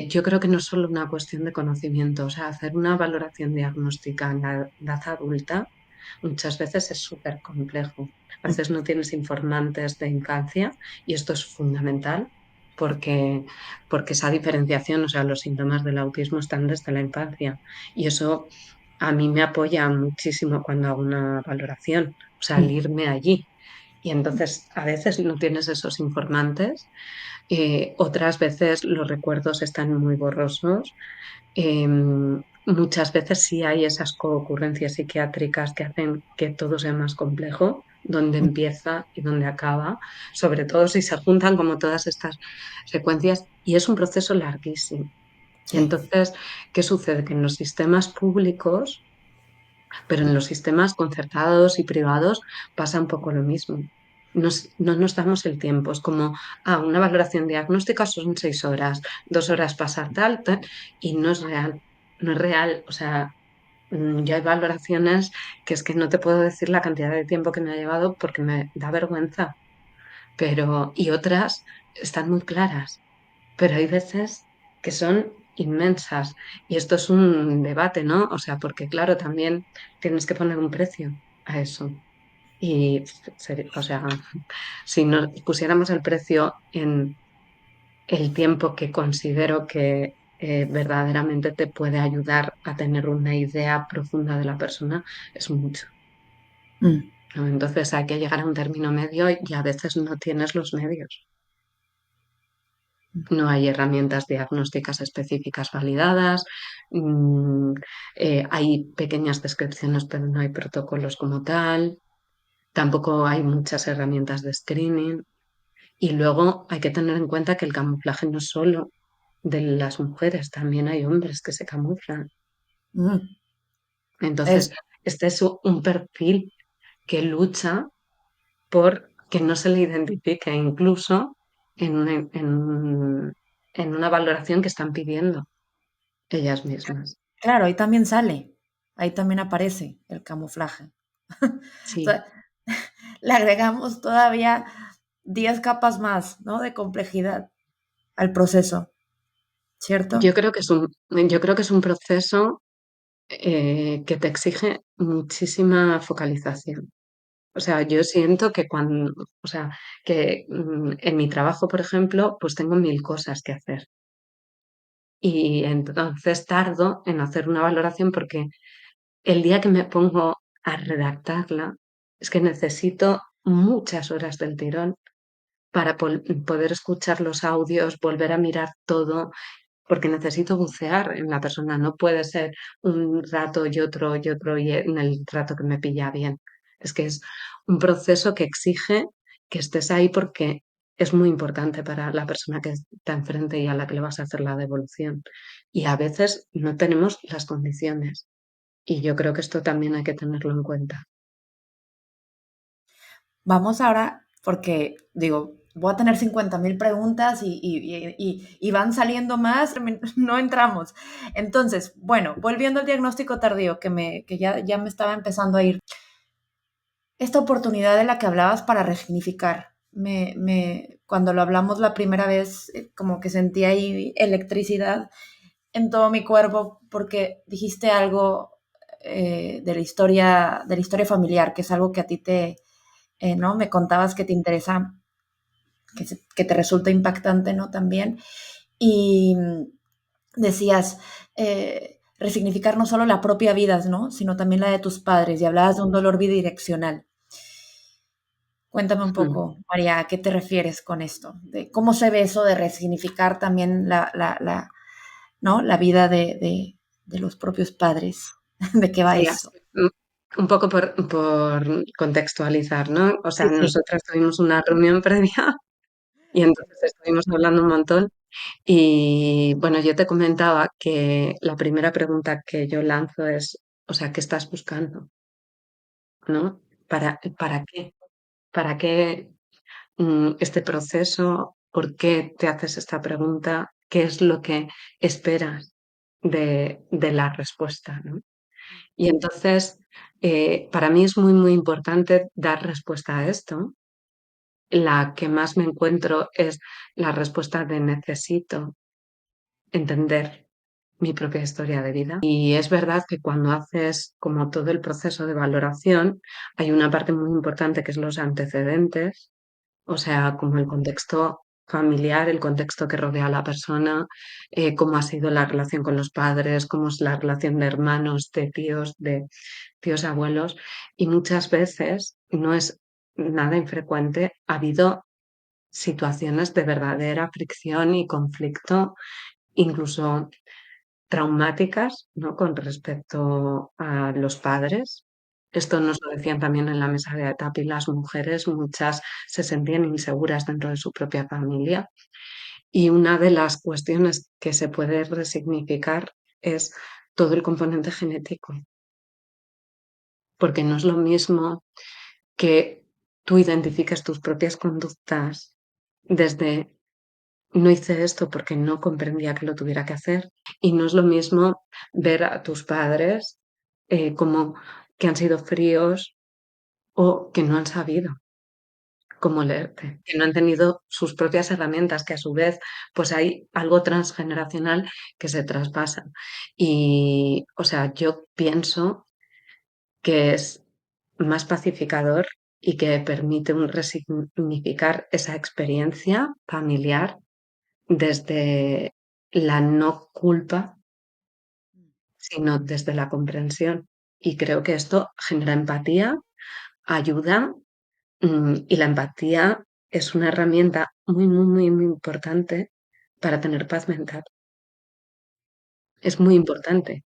Yo creo que no es solo una cuestión de conocimiento, o sea, hacer una valoración diagnóstica en la edad adulta muchas veces es súper complejo. A veces no tienes informantes de infancia y esto es fundamental porque, porque esa diferenciación, o sea, los síntomas del autismo están desde la infancia y eso a mí me apoya muchísimo cuando hago una valoración, o sea, al irme allí. Y entonces a veces no tienes esos informantes, otras veces los recuerdos están muy borrosos, muchas veces sí hay esas coocurrencias psiquiátricas que hacen que todo sea más complejo, donde empieza y donde acaba, sobre todo si se juntan como todas estas secuencias y es un proceso larguísimo. Y Sí. entonces, ¿qué sucede? Que en los sistemas públicos, pero en los sistemas concertados y privados pasa un poco lo mismo. No nos damos el tiempo. Es como, una valoración diagnóstica son 6 horas, 2 horas pasar tal, tal, y no es real. No es real. O sea, yo hay valoraciones que es que no te puedo decir la cantidad de tiempo que me ha llevado porque me da vergüenza. Pero, y otras están muy claras pero hay veces que son inmensas y esto es un debate, ¿no? O sea, porque claro, también tienes que poner un precio a eso. Y, o sea, si nos pusiéramos el precio en el tiempo que considero que verdaderamente te puede ayudar a tener una idea profunda de la persona, es mucho. Mm. ¿No? Entonces hay que llegar a un término medio y a veces no tienes los medios. No hay herramientas diagnósticas específicas validadas, mm, hay pequeñas descripciones, pero no hay protocolos como tal, tampoco hay muchas herramientas de screening. Y luego hay que tener en cuenta que el camuflaje no es solo de las mujeres, también hay hombres que se camuflan. Mm. Entonces, Es, este es un perfil que lucha por que no se le identifique incluso en una valoración que están pidiendo ellas mismas. claro, ahí también aparece el camuflaje. O Sí, sea, le agregamos todavía 10 capas más, ¿no? De complejidad al proceso, ¿cierto? yo creo que es un proceso que te exige muchísima focalización. O sea, yo siento que o sea, que en mi trabajo, por ejemplo, pues tengo mil cosas que hacer. Y entonces tardo en hacer una valoración porque el día que me pongo a redactarla, es que necesito muchas horas del tirón para poder escuchar los audios, volver a mirar todo, porque necesito bucear en la persona. No puede ser un rato y otro y en el rato que me pilla bien. Es que es un proceso que exige que estés ahí porque es muy importante para la persona que está enfrente y a la que le vas a hacer la devolución. Y a veces no tenemos las condiciones. Y yo creo que esto también hay que tenerlo en cuenta. Vamos ahora, porque digo, voy a tener 50,000 preguntas y van saliendo más, no entramos. Entonces, bueno, volviendo al diagnóstico tardío, que ya me estaba empezando a ir. Esta oportunidad de la que hablabas para resignificar, cuando lo hablamos la primera vez, como que sentí ahí electricidad en todo mi cuerpo porque dijiste algo de la historia familiar, que es algo que a ti ¿no? Me contabas que te interesa, que te resulta impactante, ¿no? También. Y decías, resignificar no solo la propia vida, ¿no? Sino también la de tus padres, y hablabas de un dolor bidireccional. Cuéntame un Mm. poco, María, ¿a qué te refieres con esto? De ¿cómo se ve eso de resignificar también ¿no? La vida de los propios padres? ¿De qué va Sí, eso? un poco por contextualizar, ¿no? O Sí, sea, sí. nosotras tuvimos una reunión previa y entonces estuvimos hablando un montón. Y bueno, yo te comentaba que la primera pregunta que yo lanzo es, o sea, ¿qué estás buscando? ¿No? ¿Para qué? ¿Para qué este proceso? ¿Por qué te haces esta pregunta? ¿Qué es lo que esperas de la respuesta? ¿No? Y entonces, para mí es muy, muy importante dar respuesta a esto. La que más me encuentro es la respuesta de necesito entender mi propia historia de vida. Y es verdad que cuando haces como todo el proceso de valoración, hay una parte muy importante que es los antecedentes, o sea, como el contexto familiar, el contexto que rodea a la persona, cómo ha sido la relación con los padres, cómo es la relación de hermanos, de tíos abuelos. Y muchas veces, no es nada infrecuente, ha habido situaciones de verdadera fricción y conflicto, incluso traumáticas, ¿no? Con respecto a los padres. Esto nos lo decían también en la mesa de ATAP y las mujeres, muchas se sentían inseguras dentro de su propia familia. Y una de las cuestiones que se puede resignificar es todo el componente genético, porque no es lo mismo que tú identifiques tus propias conductas desde no hice esto porque no comprendía que lo tuviera que hacer. Y no es lo mismo ver a tus padres como que han sido fríos o que no han sabido cómo leerte, que no han tenido sus propias herramientas, que a su vez pues hay algo transgeneracional que se traspasa. Y, o sea, yo pienso que es más pacificador y que permite un resignificar esa experiencia familiar desde la no culpa, sino desde la comprensión. Y creo que esto genera empatía, ayuda, y la empatía es una herramienta muy, muy, muy, muy importante para tener paz mental. Es muy importante,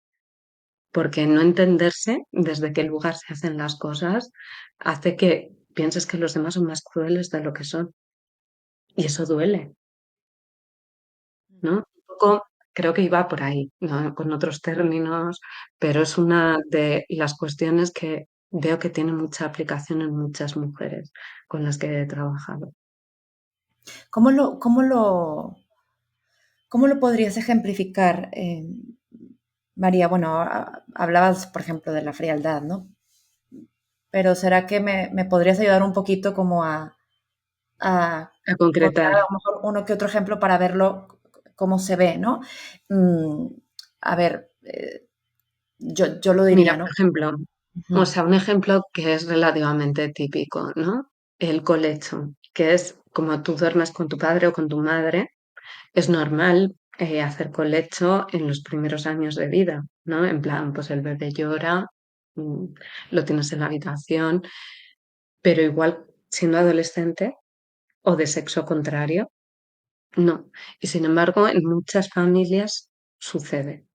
porque no entenderse desde qué lugar se hacen las cosas hace que pienses que los demás son más crueles de lo que son. Y eso duele, ¿no? Un poco creo que iba por ahí, ¿no? Con otros términos, pero es una de las cuestiones que veo que tiene mucha aplicación en muchas mujeres con las que he trabajado. ¿Cómo cómo lo podrías ejemplificar, María? Bueno, hablabas, por ejemplo, de la frialdad, ¿no? Pero ¿será que me podrías ayudar un poquito como a A encontrar concretar, a lo mejor uno que otro ejemplo para verlo cómo se ve, ¿no? Mm, a ver, yo lo mira, diría, por ¿no? ejemplo, o Ujú. sea, un ejemplo que es relativamente típico, ¿no? El colecho, que es como tú duermes con tu padre o con tu madre, es normal hacer colecho en los primeros años de vida, ¿no? En plan, pues el bebé llora. lo tienes en la habitación, pero igual siendo adolescente o de sexo contrario, no. Y sin embargo, en muchas familias sucede.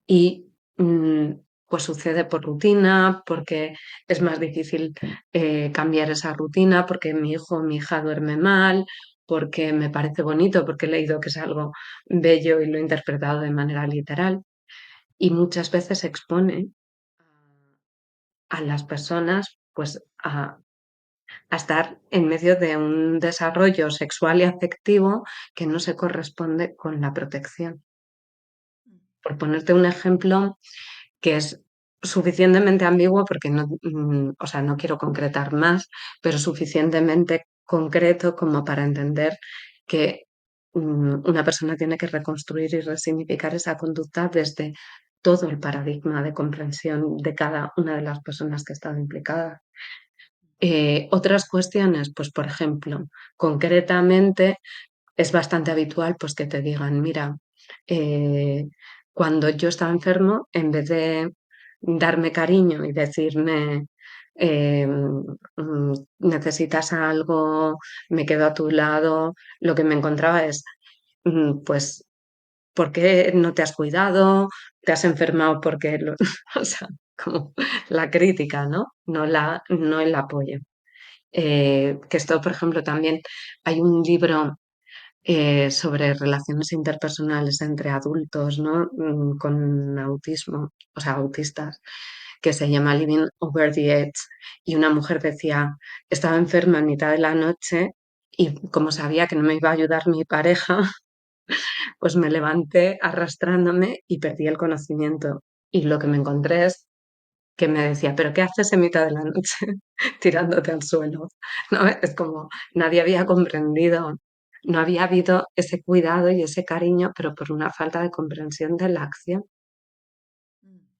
Y pues sucede por rutina, porque es más difícil cambiar esa rutina, porque mi hijo o mi hija duerme mal, porque me parece bonito, porque he leído que es algo bello y lo he interpretado de manera literal. Y muchas veces expone a las personas pues a estar en medio de un desarrollo sexual y afectivo que no se corresponde con la protección. Por ponerte un ejemplo que es suficientemente ambiguo porque no, o sea, no quiero concretar más, pero suficientemente concreto como para entender que una persona tiene que reconstruir y resignificar esa conducta desde todo el paradigma de comprensión de cada una de las personas que están implicadas. Otras cuestiones, pues por ejemplo, concretamente es bastante habitual pues que te digan, mira, eh, cuando yo estaba enfermo, en vez de darme cariño y decirme, necesitas algo, me quedo a tu lado, lo que me encontraba es, pues, ¿por qué no te has cuidado? ¿Te has enfermado porque o sea, como la crítica, ¿no? No el apoyo. Que esto, por ejemplo, también hay un libro sobre relaciones interpersonales entre adultos, ¿no? Con autismo, o sea, autistas, que se llama Living Over the Edge. Y una mujer decía, estaba enferma en mitad de la noche y como sabía que no me iba a ayudar mi pareja, pues me levanté arrastrándome y perdí el conocimiento. Y lo que me encontré es que me decía, ¿pero qué haces en mitad de la noche tirándote al suelo? ¿No? Es como nadie había comprendido, no había habido ese cuidado y ese cariño, pero por una falta de comprensión de la acción.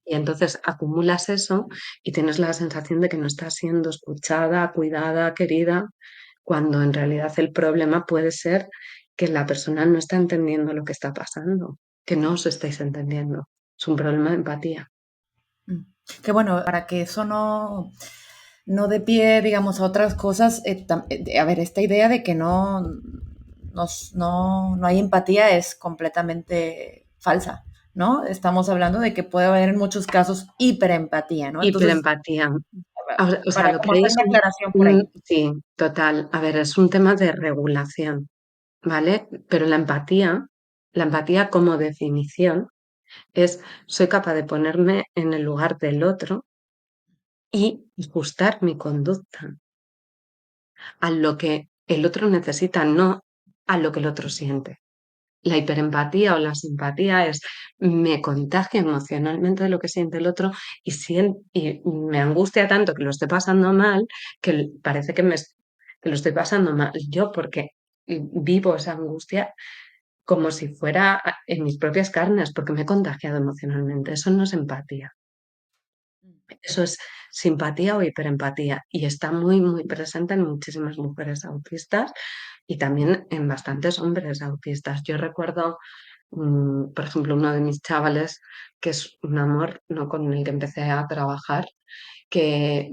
Y entonces acumulas eso y tienes la sensación de que no estás siendo escuchada, cuidada, querida, cuando en realidad el problema puede ser que la persona no está entendiendo lo que está pasando, que no os estáis entendiendo. Es un problema de empatía. Mm. Que bueno, para que eso no dé pie, digamos, a otras cosas, a ver, esta idea de que no hay empatía es completamente falsa, ¿no? Estamos hablando de que puede haber en muchos casos hiperempatía, ¿no? Entonces, Hiperempatía. O sea, para lo que como hay hacer es una aclaración por ahí. sí, total. A ver, es un tema de regulación, ¿vale? Pero la empatía como definición es soy capaz de ponerme en el lugar del otro y ajustar mi conducta a lo que el otro necesita, no a lo que el otro siente. La hiperempatía o la simpatía es me contagio emocionalmente de lo que siente el otro y me angustia tanto que lo esté pasando mal que parece que lo estoy pasando mal yo porque vivo esa angustia como si fuera en mis propias carnes porque me he contagiado emocionalmente. Eso no es empatía. Eso es simpatía o hiperempatía y está muy, muy presente en muchísimas mujeres autistas y también en bastantes hombres autistas. Yo recuerdo, por ejemplo, uno de mis chavales, que es un amor, ¿no? Con el que empecé a trabajar, que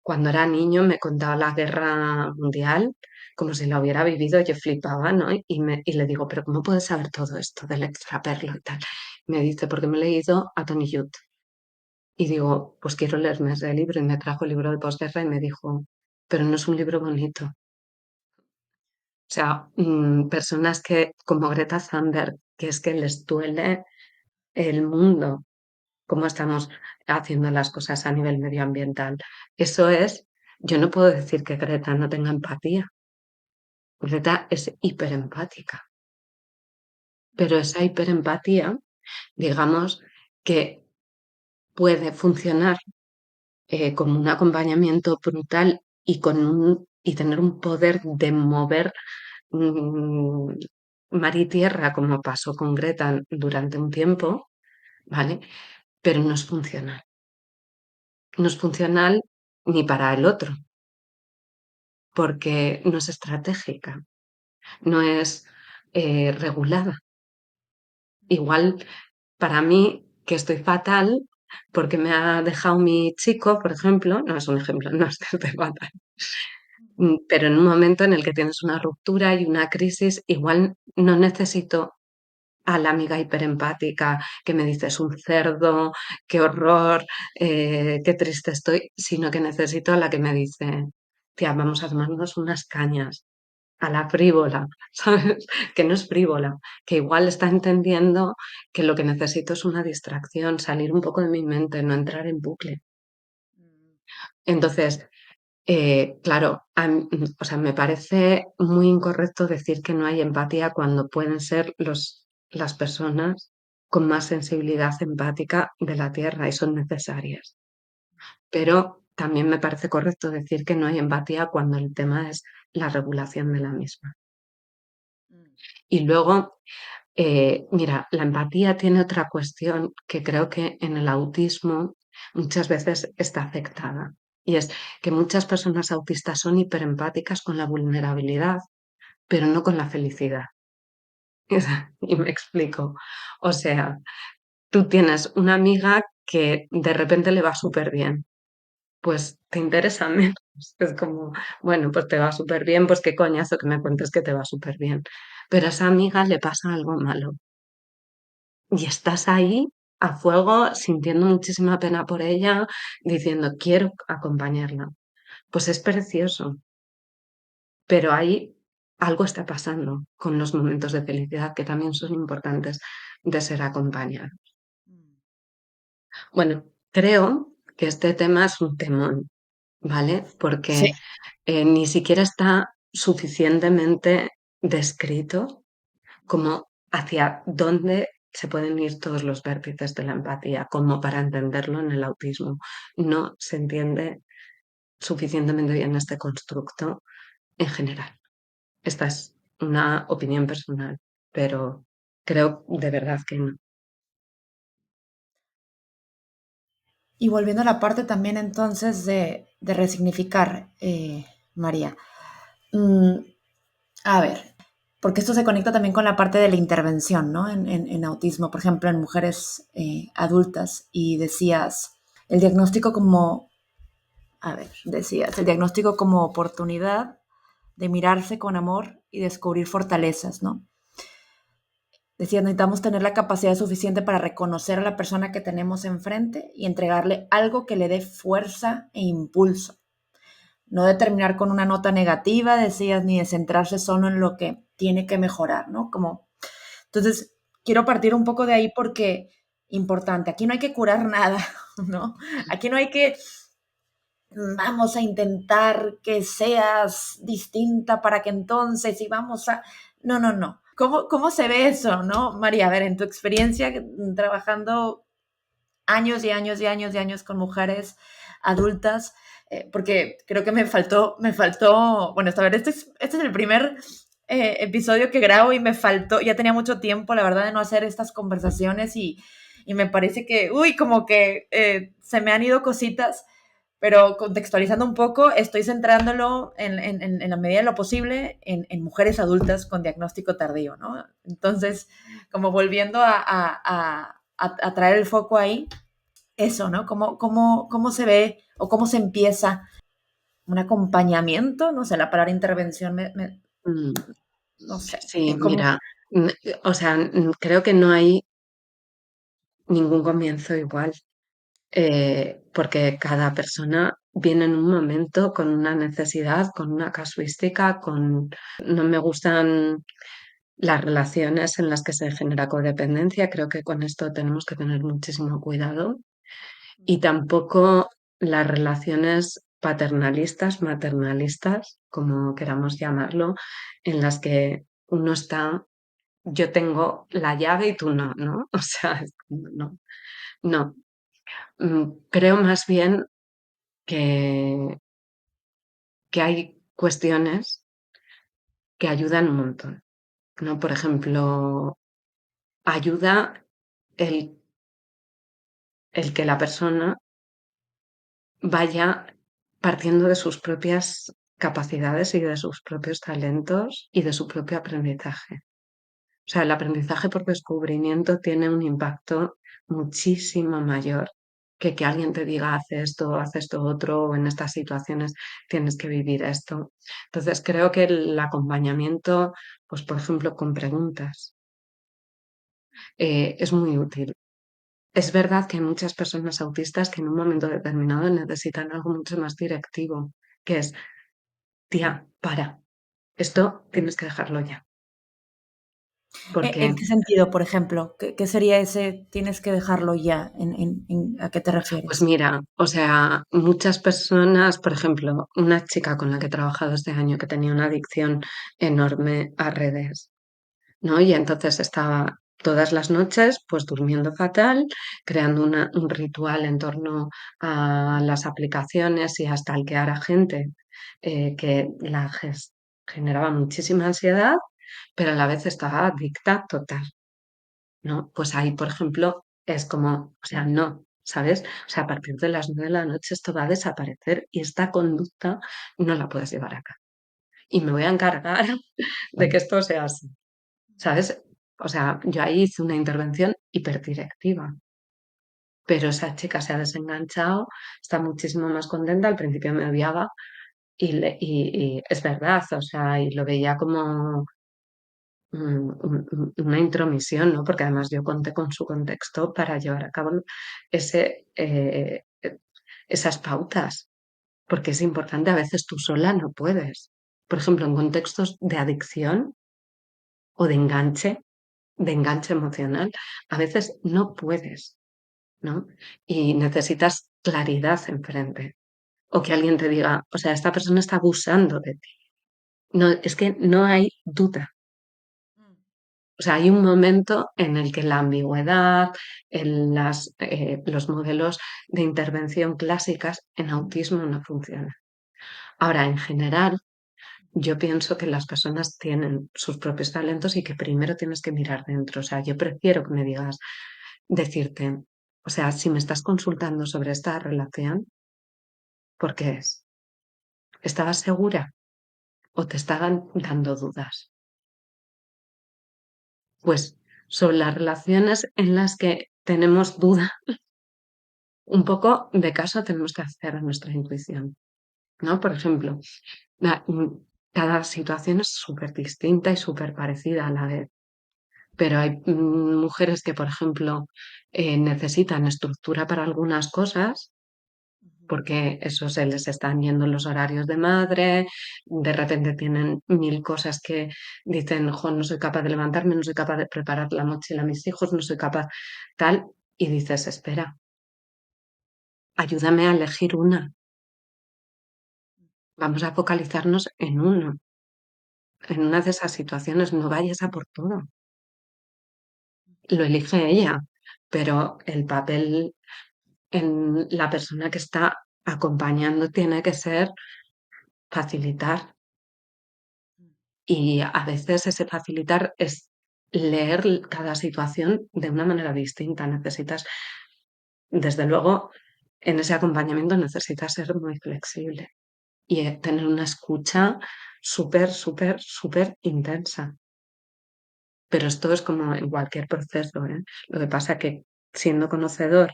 cuando era niño me contaba la guerra mundial como si la hubiera vivido, yo flipaba, ¿no? Y le digo, pero ¿cómo puedes saber todo esto del extraperlo y tal? Me dice, porque me he leído a Tony Judt. Y digo, pues quiero leerme ese libro. Y me trajo el libro de posguerra y me dijo, pero no es un libro bonito. O sea, personas que, como Greta Thunberg, que es que les duele el mundo, cómo estamos haciendo las cosas a nivel medioambiental. Eso es, yo no puedo decir que Greta no tenga empatía. Greta es hiperempática, pero esa hiperempatía, digamos, que puede funcionar como un acompañamiento brutal y tener un poder de mover mm, mar y tierra, como pasó con Greta durante un tiempo, ¿vale? Pero no es funcional. No es funcional ni para el otro, porque no es estratégica, no es regulada. Igual para mí, que estoy fatal, porque me ha dejado mi chico, por ejemplo, no es un ejemplo, no es que te fatal, pero en un momento en el que tienes una ruptura y una crisis, igual no necesito a la amiga hiperempática que me dice es un cerdo, qué horror, qué triste estoy, sino que necesito a la que me dice, tía, vamos a tomarnos unas cañas, a la frívola, ¿sabes? Que no es frívola, que igual está entendiendo que lo que necesito es una distracción, salir un poco de mi mente, no entrar en bucle. Entonces, claro, o sea, me parece muy incorrecto decir que no hay empatía cuando pueden ser las personas con más sensibilidad empática de la Tierra y son necesarias. Pero también me parece correcto decir que no hay empatía cuando el tema es la regulación de la misma. Y luego, mira, la empatía tiene otra cuestión que creo que en el autismo muchas veces está afectada. Y es que muchas personas autistas son hiperempáticas con la vulnerabilidad, pero no con la felicidad. Y me explico. O sea, tú tienes una amiga que de repente le va súper bien, pues te interesa menos. Es como, bueno, pues te va súper bien, pues qué coñazo que me cuentes que te va súper bien. Pero a esa amiga le pasa algo malo y estás ahí a fuego sintiendo muchísima pena por ella, diciendo, quiero acompañarla. Pues es precioso, pero ahí algo está pasando con los momentos de felicidad que también son importantes de ser acompañados. Bueno, creo que este tema es un temón, ¿vale? Sí. Porque ni siquiera está suficientemente descrito como hacia dónde se pueden ir todos los vértices de la empatía, como para entenderlo en el autismo. No se entiende suficientemente bien este constructo en general. Esta es una opinión personal, pero creo de verdad que no. Y volviendo a la parte también entonces de resignificar, María. Mm, a ver, porque esto se conecta también con la parte de la intervención, ¿no? En autismo, por ejemplo, en mujeres adultas. Y decías, el diagnóstico como, a ver, decías, el diagnóstico como oportunidad de mirarse con amor y descubrir fortalezas, ¿no? Decía, necesitamos tener la capacidad suficiente para reconocer a la persona que tenemos enfrente y entregarle algo que le dé fuerza e impulso. No de terminar con una nota negativa, decías, ni de centrarse solo en lo que tiene que mejorar, ¿no? Como, entonces, quiero partir un poco de ahí porque, importante, aquí no hay que curar nada, ¿no? Aquí no hay que, vamos a intentar que seas distinta para que entonces, y vamos a, no, no, no. ¿Cómo se ve eso, no, María? A ver, en tu experiencia trabajando años y años y años y años con mujeres adultas, porque creo que bueno, a ver, este es el primer episodio que grabo y me faltó, ya tenía mucho tiempo, la verdad, de no hacer estas conversaciones y me parece que, uy, como que se me han ido cositas, pero contextualizando un poco, estoy centrándolo en la medida de lo posible en mujeres adultas con diagnóstico tardío, ¿no? Entonces, como volviendo a traer el foco ahí, eso, ¿no? ¿Cómo se ve o cómo se empieza un acompañamiento? No sé, la palabra intervención, Mm, no sé, sí, cómo. mira, o sea, creo que no hay ningún comienzo igual, porque cada persona viene en un momento con una necesidad, con una casuística, con... No me gustan las relaciones en las que se genera codependencia, creo que con esto tenemos que tener muchísimo cuidado. Y tampoco las relaciones paternalistas, maternalistas, como queramos llamarlo, en las que uno está, yo tengo la llave y tú no, ¿no? O sea, es como, no, no. Creo más bien que, que hay cuestiones que ayudan un montón, ¿no? Por ejemplo, ayuda el, el que la persona vaya partiendo de sus propias capacidades y de sus propios talentos y de su propio aprendizaje. O sea, el aprendizaje por descubrimiento tiene un impacto muchísimo mayor que alguien te diga, haz esto otro, o en estas situaciones tienes que vivir esto. Entonces, creo que el acompañamiento, pues por ejemplo, con preguntas, es muy útil. Es verdad que hay muchas personas autistas que en un momento determinado necesitan algo mucho más directivo, que es, tía, para, esto tienes que dejarlo ya. Porque, ¿En qué sentido, por ejemplo? ¿Qué sería ese tienes que dejarlo ya? ¿A qué te pues refieres? mira, o sea, muchas personas, por ejemplo, una chica con la que he trabajado este año que tenía una adicción enorme a redes, ¿no? Y entonces estaba todas las noches pues durmiendo fatal, creando un ritual en torno a las aplicaciones y a stalkear a gente que generaba muchísima ansiedad, pero a la vez estaba adicta total, ¿no? Pues ahí, por ejemplo, es como, o sea, no, ¿sabes? O sea, a partir de las 9 de la noche esto va a desaparecer y esta conducta no la puedes llevar acá. Y me voy a encargar de que esto sea así. ¿Sabes? O sea, yo ahí hice una intervención hiperdirectiva, pero esa chica se ha desenganchado, está muchísimo más contenta, al principio me odiaba y es verdad, o sea, y lo veía como una intromisión, ¿no? Porque además yo conté con su contexto para llevar a cabo ese, esas pautas, porque es importante, a veces tú sola no puedes. Por ejemplo, en contextos de adicción o de enganche emocional, a veces no puedes, ¿no? Y necesitas claridad enfrente. O que alguien te diga, o sea, esta persona está abusando de ti. No, es que no hay duda. O sea, hay un momento en el que la ambigüedad, los modelos de intervención clásicas en autismo no funcionan. Ahora, en general, yo pienso que las personas tienen sus propios talentos y que primero tienes que mirar dentro. O sea, yo prefiero que me digas, decirte, o sea, si me estás consultando sobre esta relación, ¿por qué es? ¿Estabas segura o te estaban dando dudas? Pues sobre las relaciones en las que tenemos duda, un poco de caso tenemos que hacer a nuestra intuición, ¿no? Por ejemplo, la- mm, cada situación es súper distinta y súper parecida a la vez. Pero hay mujeres que, por ejemplo, necesitan estructura para algunas cosas porque eso se les están yendo los horarios de madre, de repente tienen mil cosas que dicen, jo, no soy capaz de levantarme, no soy capaz de preparar la mochila a mis hijos, no soy capaz tal, y dices, espera, ayúdame a elegir una, vamos a focalizarnos en uno, en una de esas situaciones, no vayas a por todo, lo elige ella, pero el papel en la persona que está acompañando tiene que ser facilitar. Y a veces ese facilitar es leer cada situación de una manera distinta. Necesitas, desde luego, en ese acompañamiento necesitas ser muy flexible y tener una escucha súper, súper, súper intensa. Pero esto es como en cualquier proceso, ¿eh? Lo que pasa que siendo conocedor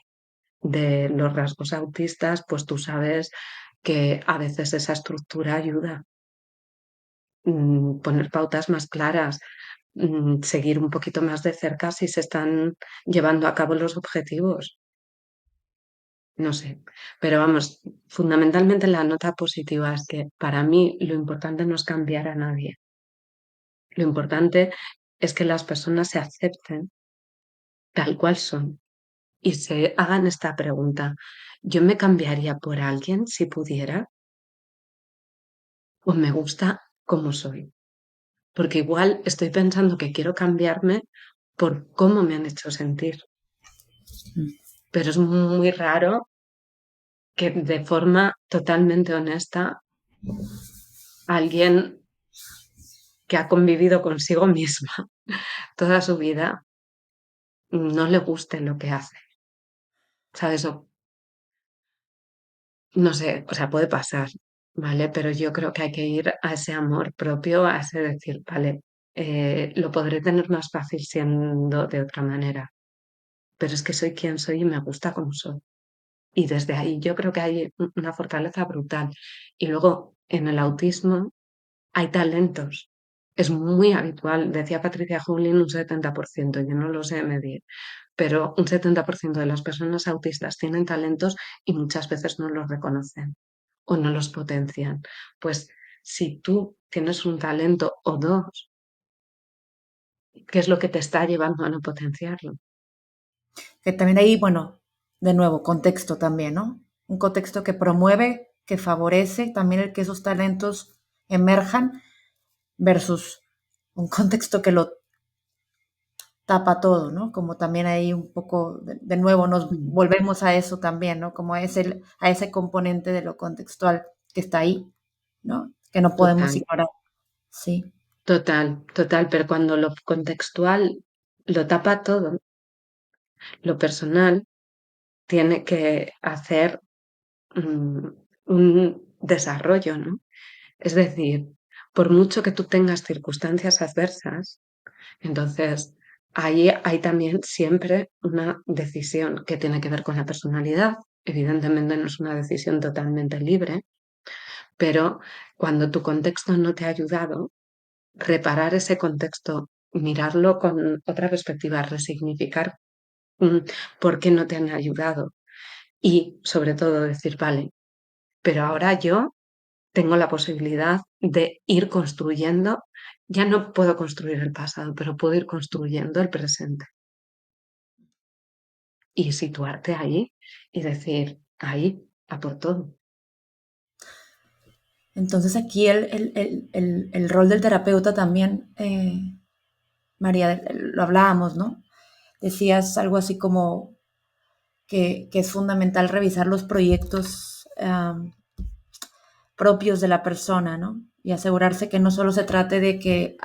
de los rasgos autistas, pues tú sabes que a veces esa estructura ayuda. Poner pautas más claras, seguir un poquito más de cerca si se están llevando a cabo los objetivos. No sé, pero vamos, fundamentalmente la nota positiva es que para mí lo importante no es cambiar a nadie. Lo importante es que las personas se acepten tal cual son y se hagan esta pregunta. ¿Yo me cambiaría por alguien si pudiera? ¿O me gusta como soy? Porque igual estoy pensando que quiero cambiarme por cómo me han hecho sentir, pero es muy raro que de forma totalmente honesta alguien que ha convivido consigo misma toda su vida no le guste lo que hace, ¿sabes? O, no sé, o sea, puede pasar, ¿vale? Pero yo creo que hay que ir a ese amor propio, a ese decir, vale, lo podré tener más fácil siendo de otra manera, pero es que soy quien soy y me gusta como soy. Y desde ahí yo creo que hay una fortaleza brutal. Y luego en el autismo hay talentos. Es muy habitual, decía Patricia Julin, un 70%, yo no lo sé medir, pero un 70% de las personas autistas tienen talentos y muchas veces no los reconocen o no los potencian. Pues si tú tienes un talento o dos, ¿qué es lo que te está llevando a no potenciarlo? Que también ahí, bueno, de nuevo, contexto también, ¿no? Un contexto que promueve, que favorece también el que esos talentos emerjan versus un contexto que lo tapa todo, ¿no? Como también ahí un poco, de nuevo, nos Mm. volvemos a eso también, ¿no? Como a ese componente de lo contextual que está ahí, ¿no? Que no podemos Total, ignorar. Sí. total, total, pero cuando lo contextual lo tapa todo, lo personal tiene que hacer un desarrollo, ¿no? Es decir, por mucho que tú tengas circunstancias adversas, entonces ahí hay también siempre una decisión que tiene que ver con la personalidad. Evidentemente no es una decisión totalmente libre, pero cuando tu contexto no te ha ayudado, reparar ese contexto, mirarlo con otra perspectiva, resignificar mm, por qué no te han ayudado y sobre todo decir, vale, pero ahora yo tengo la posibilidad de ir construyendo, ya no puedo construir el pasado, pero puedo ir construyendo el presente y situarte ahí y decir, ahí, a por todo. Entonces aquí el rol del terapeuta también, María, lo hablábamos, ¿no? Decías algo así como que es fundamental revisar los proyectos propios de la persona, ¿no? Y asegurarse que no solo se trate de que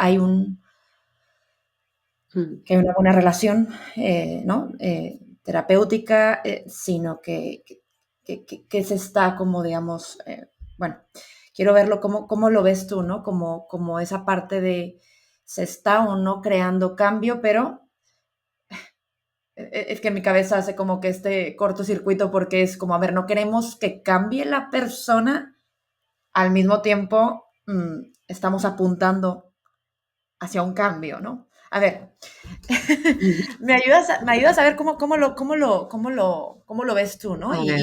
Mm, que hay una buena relación, ¿no? Terapéutica, sino que se está como, digamos, bueno, quiero verlo, ¿cómo lo ves tú, ¿no? Como esa parte de se está o no creando cambio, pero es que mi cabeza hace como que este cortocircuito porque es como, a ver, no queremos que cambie la persona, al mismo tiempo estamos apuntando hacia un cambio, ¿no? A ver, mm. me ayudas a ver cómo lo ves tú, ¿no? A ver,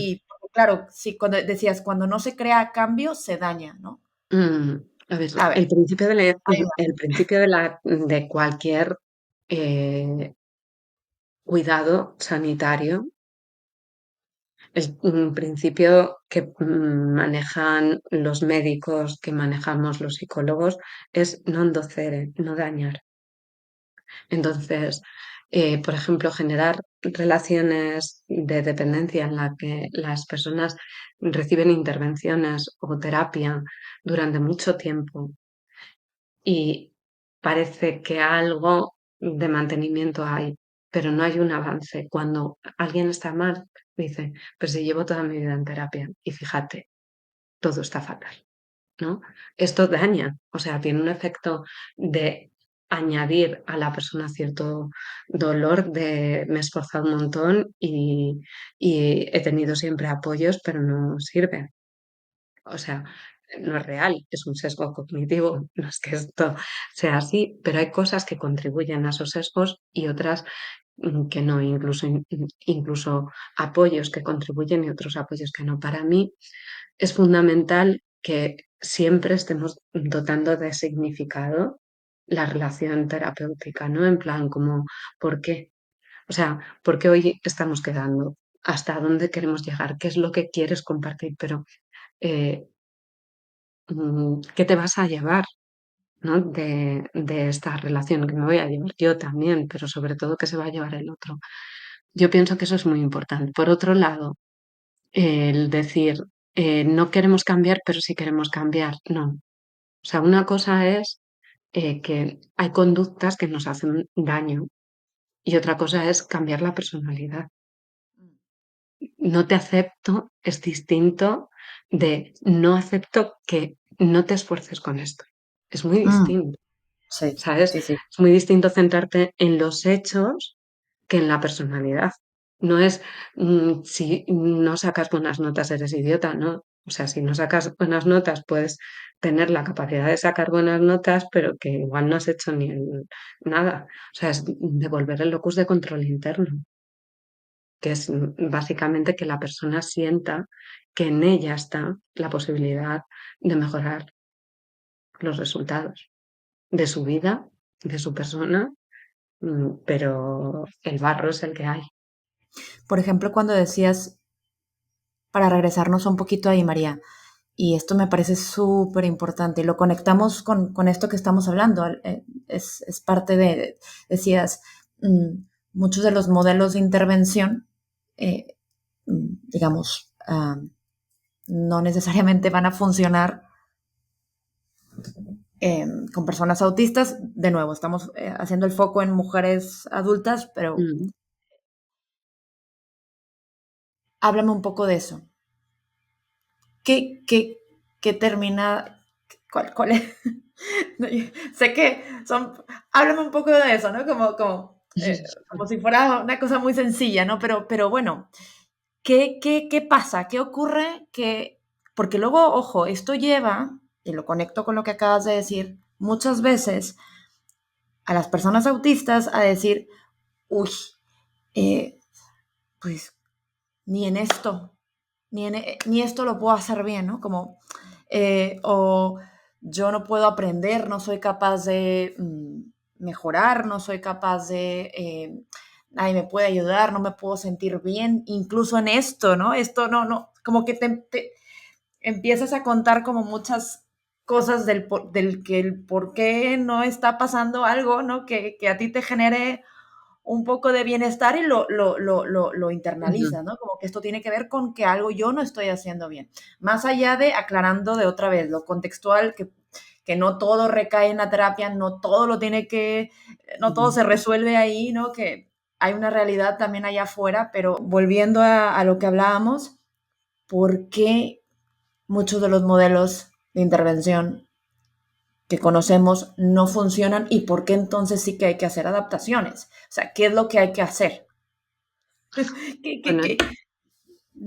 Claro, sí, cuando decías, cuando no se crea cambio, se daña, ¿no? mm, a ver, A ver, ahí va. el principio de cualquier eh, cuidado sanitario, el principio que manejan los médicos, que manejamos los psicólogos, es non docere, no dañar. Entonces, por ejemplo, generar relaciones de dependencia en la que las personas reciben intervenciones o terapia durante mucho tiempo y parece que algo de mantenimiento hay, pero no hay un avance. Cuando alguien está mal, dice, pues si llevo toda mi vida en terapia y fíjate, todo está fatal, ¿no? Esto daña, o sea, tiene un efecto de añadir a la persona cierto dolor de me he esforzado un montón y he tenido siempre apoyos, pero no sirve. O sea, no es real, es un sesgo cognitivo, no es que esto sea así, pero hay cosas que contribuyen a esos sesgos y otras que no, incluso apoyos que contribuyen y otros apoyos que no. Para mí es fundamental que siempre estemos dotando de significado la relación terapéutica, ¿no? En plan, como, ¿por qué? O sea, ¿por qué hoy estamos quedando? ¿Hasta dónde queremos llegar? ¿Qué es lo que quieres compartir? Pero, eh, ¿qué te vas a llevar, ¿no? De esta relación que me voy a llevar yo también, pero sobre todo que se va a llevar el otro. Yo pienso que eso es muy importante. Por otro lado, el decir, no queremos cambiar, pero sí queremos cambiar. No. O sea, una cosa es que hay conductas que nos hacen daño y otra cosa es cambiar la personalidad. No te acepto es distinto de no acepto que no te esfuerces con esto. Es muy Mm, distinto, sí, ¿sabes? sí, sí. Es muy distinto centrarte en los hechos que en la personalidad. No es si no sacas buenas notas eres idiota, ¿no? O sea, si no sacas buenas notas puedes tener la capacidad de sacar buenas notas, pero que igual no has hecho nada. O sea, es devolver el locus de control interno, que es básicamente que la persona sienta que en ella está la posibilidad de mejorar los resultados de su vida, de su persona, pero el barro es el que hay. Por ejemplo, cuando decías, para regresarnos un poquito ahí, María, y esto me parece súper importante, y lo conectamos con esto que estamos hablando, es parte de, decías, muchos de los modelos de intervención, eh, digamos, no necesariamente van a funcionar con personas autistas. De nuevo, estamos haciendo el foco en mujeres adultas, pero Mm. háblame un poco de eso. ¿Qué termina? ¿Cuál es? No, sé que son. Háblame un poco de eso, ¿no? Como si fuera una cosa muy sencilla, ¿no? Pero bueno, ¿qué pasa? ¿Qué ocurre? Porque luego, ojo, esto lleva, y lo conecto con lo que acabas de decir, muchas veces a las personas autistas a decir, uy, eh, pues ni en esto, ni esto lo puedo hacer bien, ¿no? O yo no puedo aprender, no soy capaz de mejorar, no soy capaz nadie me puede ayudar, no me puedo sentir bien, incluso en esto, ¿no? Esto no, como que te empiezas a contar como muchas cosas del que el por qué no está pasando algo, ¿no? Que a ti te genere un poco de bienestar y lo Ujú, internalizas, ¿no? Como que esto tiene que ver con que algo yo no estoy haciendo bien. Más allá de aclarando de otra vez lo contextual, que no todo recae en la terapia, no todo ujú. se resuelve ahí, ¿no? Que hay una realidad también allá afuera, pero volviendo a lo que hablábamos, ¿por qué muchos de los modelos de intervención que conocemos no funcionan y por qué entonces sí que hay que hacer adaptaciones? O sea, ¿qué es lo que hay que hacer? ¿Qué, qué, Bueno, qué?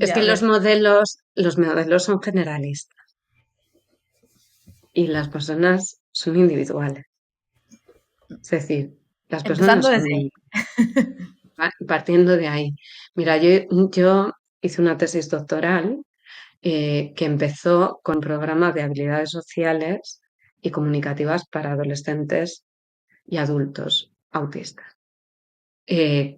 es Ya, que a ver, los modelos son generalistas y las personas son individuales. Es decir, las personas empezando desde ahí. son partiendo de ahí. Mira, yo hice una tesis doctoral que empezó con programas de habilidades sociales y comunicativas para adolescentes y adultos autistas.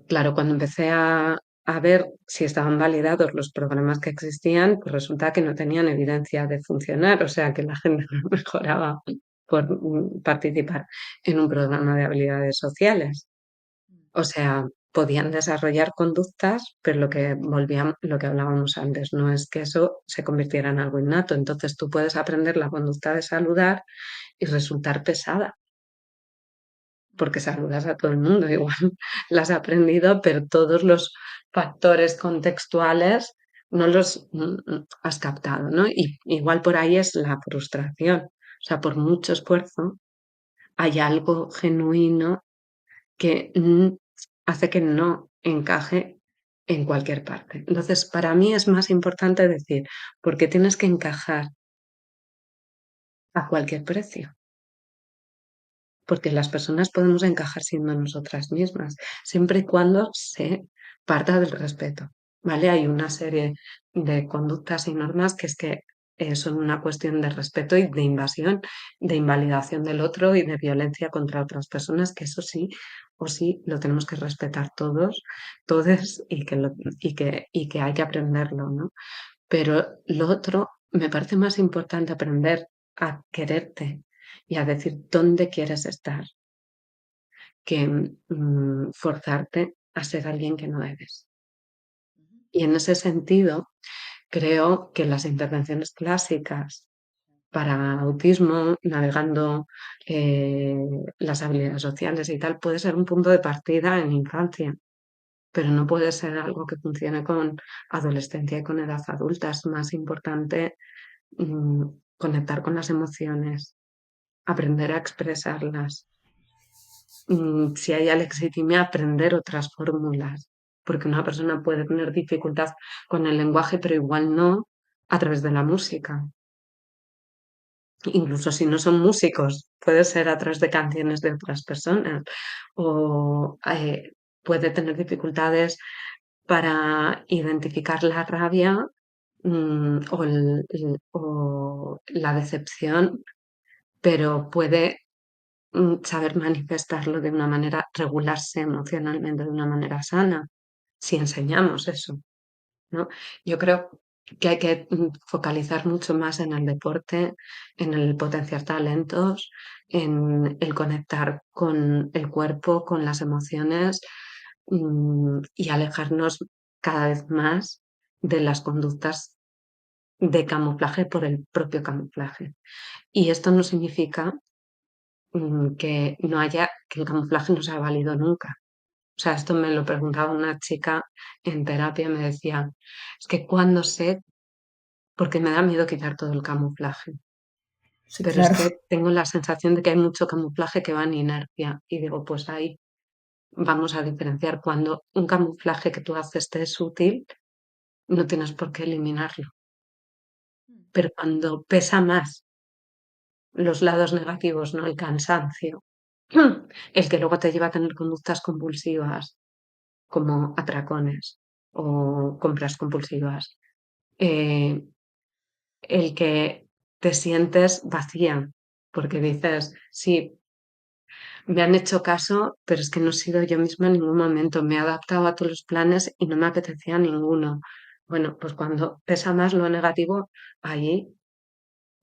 Claro, cuando empecé a ver si estaban validados los programas que existían, pues resulta que no tenían evidencia de funcionar, o sea que la gente no mejoraba por participar en un programa de habilidades sociales. O sea, podían desarrollar conductas, pero lo que hablábamos antes, no es que eso se convirtiera en algo innato. Entonces tú puedes aprender la conducta de saludar y resultar pesada porque saludas a todo el mundo, igual las has aprendido, pero todos los factores contextuales no los has captado, ¿no? Y igual por ahí es la frustración. O sea, por mucho esfuerzo hay algo genuino que hace que no encaje en cualquier parte. Entonces, para mí es más importante decir, ¿por qué tienes que encajar a cualquier precio? Porque las personas podemos encajar siendo nosotras mismas, siempre y cuando se parta del respeto, ¿vale? Hay una serie de conductas y normas que es que son una cuestión de respeto y de invasión, de invalidación del otro y de violencia contra otras personas, que eso sí o sí lo tenemos que respetar todos, todos y que hay que aprenderlo, ¿no? Pero lo otro me parece más importante aprender a quererte y a decir dónde quieres estar que forzarte a ser alguien que no eres. Y en ese sentido, creo que las intervenciones clásicas para autismo, navegando eh, las habilidades sociales y tal, puede ser un punto de partida en infancia, pero no puede ser algo que funcione con adolescencia y con edad adulta. Es más importante conectar con las emociones, aprender a expresarlas. Si hay alexithymia, aprender otras fórmulas. porque una persona puede tener dificultad con el lenguaje, pero igual no a través de la música. Incluso si no son músicos, puede ser a través de canciones de otras personas o puede tener dificultades para identificar la rabia o la decepción, pero puede saber manifestarlo de una manera, regularse emocionalmente de una manera sana, si enseñamos eso, ¿no? Yo creo que hay que focalizar mucho más en el deporte, en el potenciar talentos, en el conectar con el cuerpo, con las emociones, y alejarnos cada vez más de las conductas de camuflaje por el propio camuflaje. Y esto no significa que el camuflaje no sea válido nunca. O sea, esto me lo preguntaba una chica en terapia, me decía, es que cuando sé, porque me da miedo quitar todo el camuflaje, Sí, pero es claro. que tengo la sensación de que hay mucho camuflaje que va en inercia. Y digo, pues ahí vamos a diferenciar. Cuando un camuflaje que tú haces te es útil, no tienes por qué eliminarlo. Pero cuando pesa más los lados negativos, ¿no? El cansancio, el que luego te lleva a tener conductas compulsivas como atracones o compras compulsivas, eh, el que te sientes vacía porque dices, sí, me han hecho caso, pero es que no he sido yo misma en ningún momento, me he adaptado a todos los planes y no me apetecía ninguno. Bueno, pues cuando pesa más lo negativo, ahí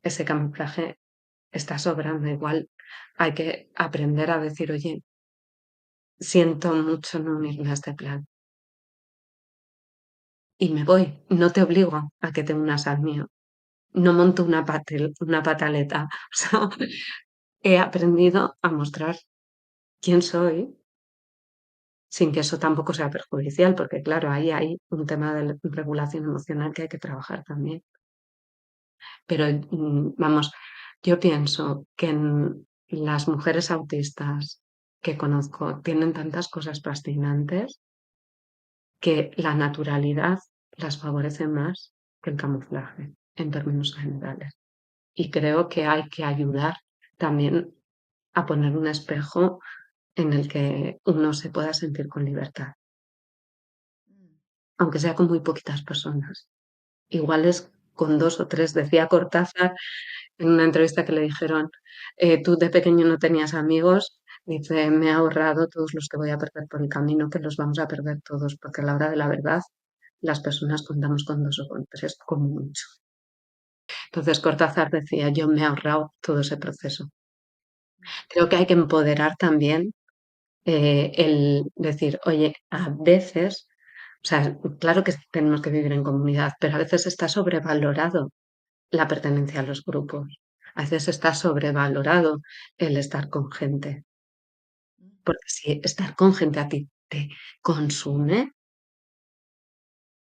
ese camuflaje está sobrando. Igual hay que aprender a decir, oye, siento mucho no unirme a este plan y me voy, no te obligo a que te unas al mío. No monto una pataleta. O sea, he aprendido a mostrar quién soy sin que eso tampoco sea perjudicial, porque claro, ahí hay un tema de regulación emocional que hay que trabajar también. Pero vamos, yo pienso que las mujeres autistas que conozco tienen tantas cosas fascinantes que la naturalidad las favorece más que el camuflaje en términos generales. Y creo que hay que ayudar también a poner un espejo en el que uno se pueda sentir con libertad, aunque sea con muy poquitas personas. Igual es con dos o tres, decía Cortázar en una entrevista que le dijeron, tú de pequeño no tenías amigos, dice, me he ahorrado todos los que voy a perder por el camino, que los vamos a perder todos, porque a la hora de la verdad las personas contamos con dos o con tres como mucho. Entonces Cortázar decía, yo me he ahorrado todo ese proceso. Creo que hay que empoderar también el decir, oye, a veces, o sea, claro que tenemos que vivir en comunidad, pero a veces está sobrevalorado la pertenencia a los grupos. A veces está sobrevalorado el estar con gente, porque si estar con gente a ti te consume,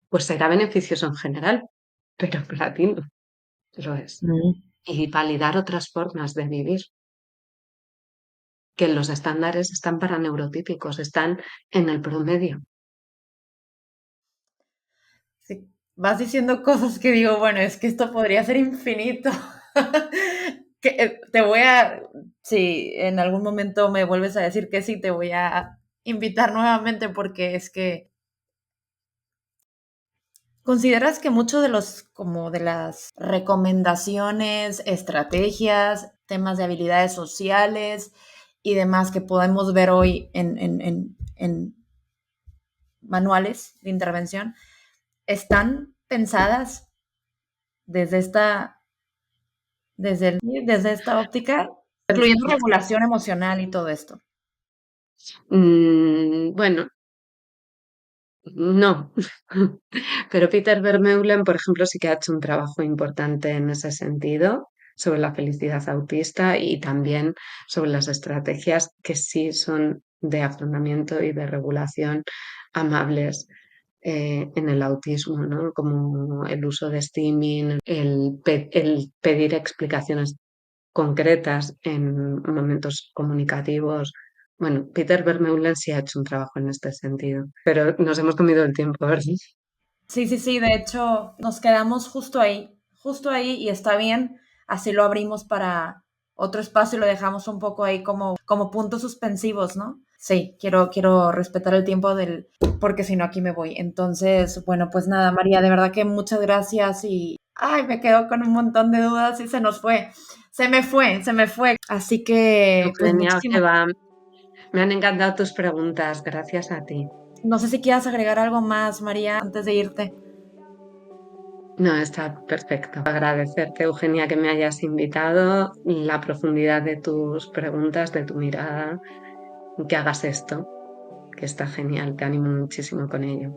pues será beneficioso en general, pero para ti no lo es. Mm. Y validar otras formas de vivir, que los estándares están para neurotípicos, están en el promedio. Sí, vas diciendo cosas que digo, bueno, es que esto podría ser infinito. Que, te voy a, si en algún momento me vuelves a decir que sí, te voy a invitar nuevamente porque es que consideras que mucho de los, como de las recomendaciones, estrategias, temas de habilidades sociales y demás que podemos ver hoy en manuales de intervención, están pensadas desde desde esta óptica, incluyendo regulación emocional y todo esto. Bueno, no, pero Peter Vermeulen, por ejemplo, sí que ha hecho un trabajo importante en ese sentido sobre la felicidad autista y también sobre las estrategias que sí son de afrontamiento y de regulación amables en el autismo, ¿no? Como el uso de steaming, el pedir explicaciones concretas en momentos comunicativos Bueno, Peter Vermeulen sí ha hecho un trabajo en este sentido, pero nos hemos comido el tiempo, ¿verdad? Sí, sí, sí, de hecho nos quedamos justo ahí y está bien, así lo abrimos para otro espacio y lo dejamos un poco ahí como puntos suspensivos, ¿no? Sí, quiero respetar el tiempo porque si no aquí me voy. Entonces, bueno, pues nada, María, de verdad que muchas gracias y, ay, me quedo con un montón de dudas y se me fue. Así que, pues Eugenia, que muchísimas, va. Me han encantado tus preguntas, gracias a ti. no sé si quieras agregar algo más, María, antes de irte. No, está perfecto. Agradecerte, Eugenia, que me hayas invitado, la profundidad de tus preguntas, de tu mirada, que hagas esto, que está genial. Te animo muchísimo con ello.